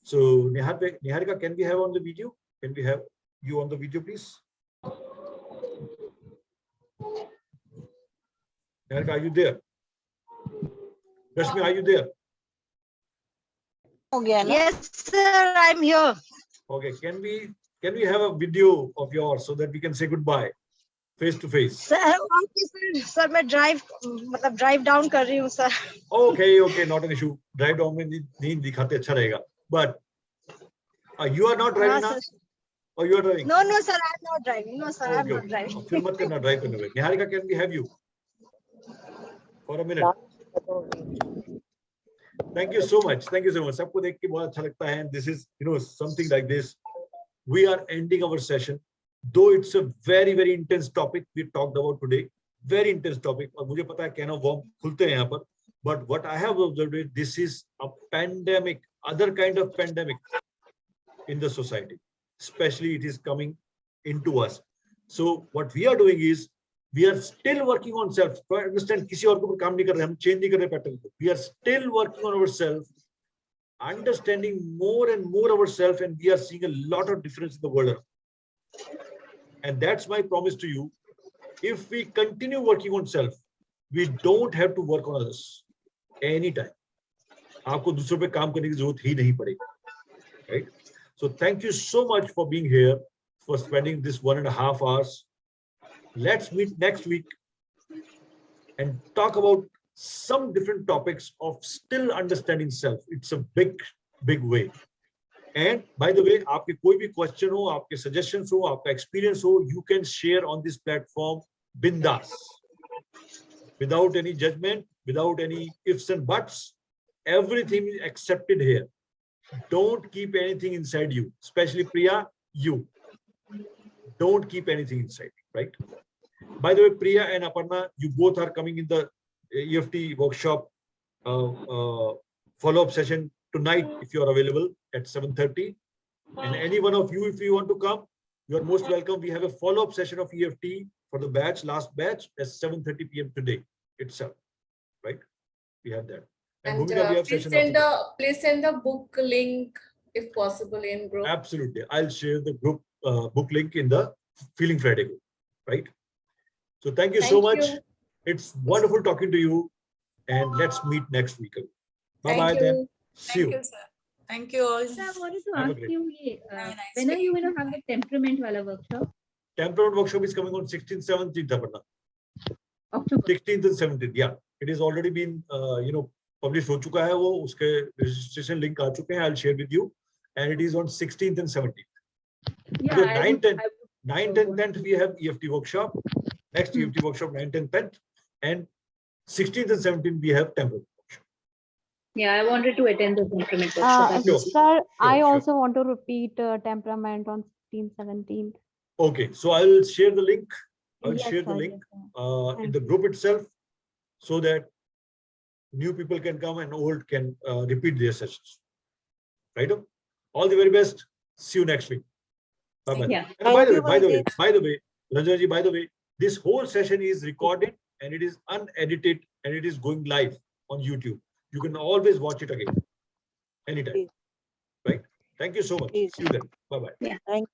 So Niharika, can we have on the video? Can we have you on the video, please? Niharika, are you there? Rashmi, are you there? Yes, sir, I'm here. Okay, can we have a video of yours so that we can say goodbye face to face? Sir, okay, sir, मैं drive down कर रही हूँ, sir. Okay, not an issue. Drive down में नहीं दिखाते अच्छा रहेगा. But you are not driving now? Or you are driving? No, sir, I'm not driving. No, sir, I'm not driving. फिर मत करना drive करने में. Niharika, can we have you for a minute? Thank you so much. Thank you so much. सबको देख के बहुत अच्छा लगता है. This is, something like this. We are ending our session, though it's a very, very intense topic we talked about today. Very intense topic. और मुझे पता है can of worm खुलते हैं यहाँ पर. But what I have observed is this is a pandemic, other kind of pandemic in the society. Especially it is coming into us. So what we are doing is we are still working on self. To understand, किसी और के ऊपर काम नहीं कर रहे, हम change नहीं कर रहे pattern को. We are still working on ourselves, understanding more and more ourselves, and we are seeing a lot of difference in the world. And that's my promise to you. If we continue working on self, we don't have to work on others anytime. आपको दूसरों पे काम करने की जरूरत ही नहीं पड़ेगी. Right? So thank you so much for being here, for spending this 1.5 hours. Let's meet next week and talk about some different topics of still understanding self. It's a big way. And by the way, आपके कोई भी question हो, आपके suggestions हो, आपका experience हो, you can share on this platform bindas, without any judgment, without any ifs and buts. Everything is accepted here. Don't keep anything inside you, especially Priya, you. Don't keep anything inside, right? By the way, Priya and Aparna, you both are coming in the EFT workshop follow-up session tonight if you are available at 7:30. And any one of you, if you want to come, you are most welcome. We have a follow-up session of EFT for the batch, last batch, at 7:30 p.m. today itself, right? We have that. And please send the book link if possible in group. Absolutely. I'll share the group book link in the Feeling Friday group, right? So thank you so much. It's wonderful talking to you, and let's meet next week. Bye-bye then. See you. Thank you, sir. Thank you all. Sir, I wanted to ask you, when are you going to have the temperament wala workshop? Temperament workshop is coming on 16th, 17th, Aparna. October. 16th and 17th, yeah. It has already been, publish हो चुका है वो, उसके registration link आ चुके हैं. I'll share with you, and it is on 16th and 17th. Yeah, Because I 9th would- and 9th and 10th we have EFT workshop. Next EFT workshop 9th and 10th, and 16th and 17th we have temperament workshop. Yeah, I wanted to attend the temperament workshop. Sure. Sir, I sure. also want to repeat temperament on 16th, 17th. Okay, so I will share the link. I will Yes, share the sir, link yes, sir. in the group itself, so that new people can come and old can repeat their sessions. Right? All the very best. See you next week. Bye bye. Yeah. And by the way, Ranjana ji, by the way, this whole session is recorded and it is unedited and it is going live on YouTube. You can always watch it again, anytime. Right? Thank you so much. See you then. Bye bye. Yeah, thank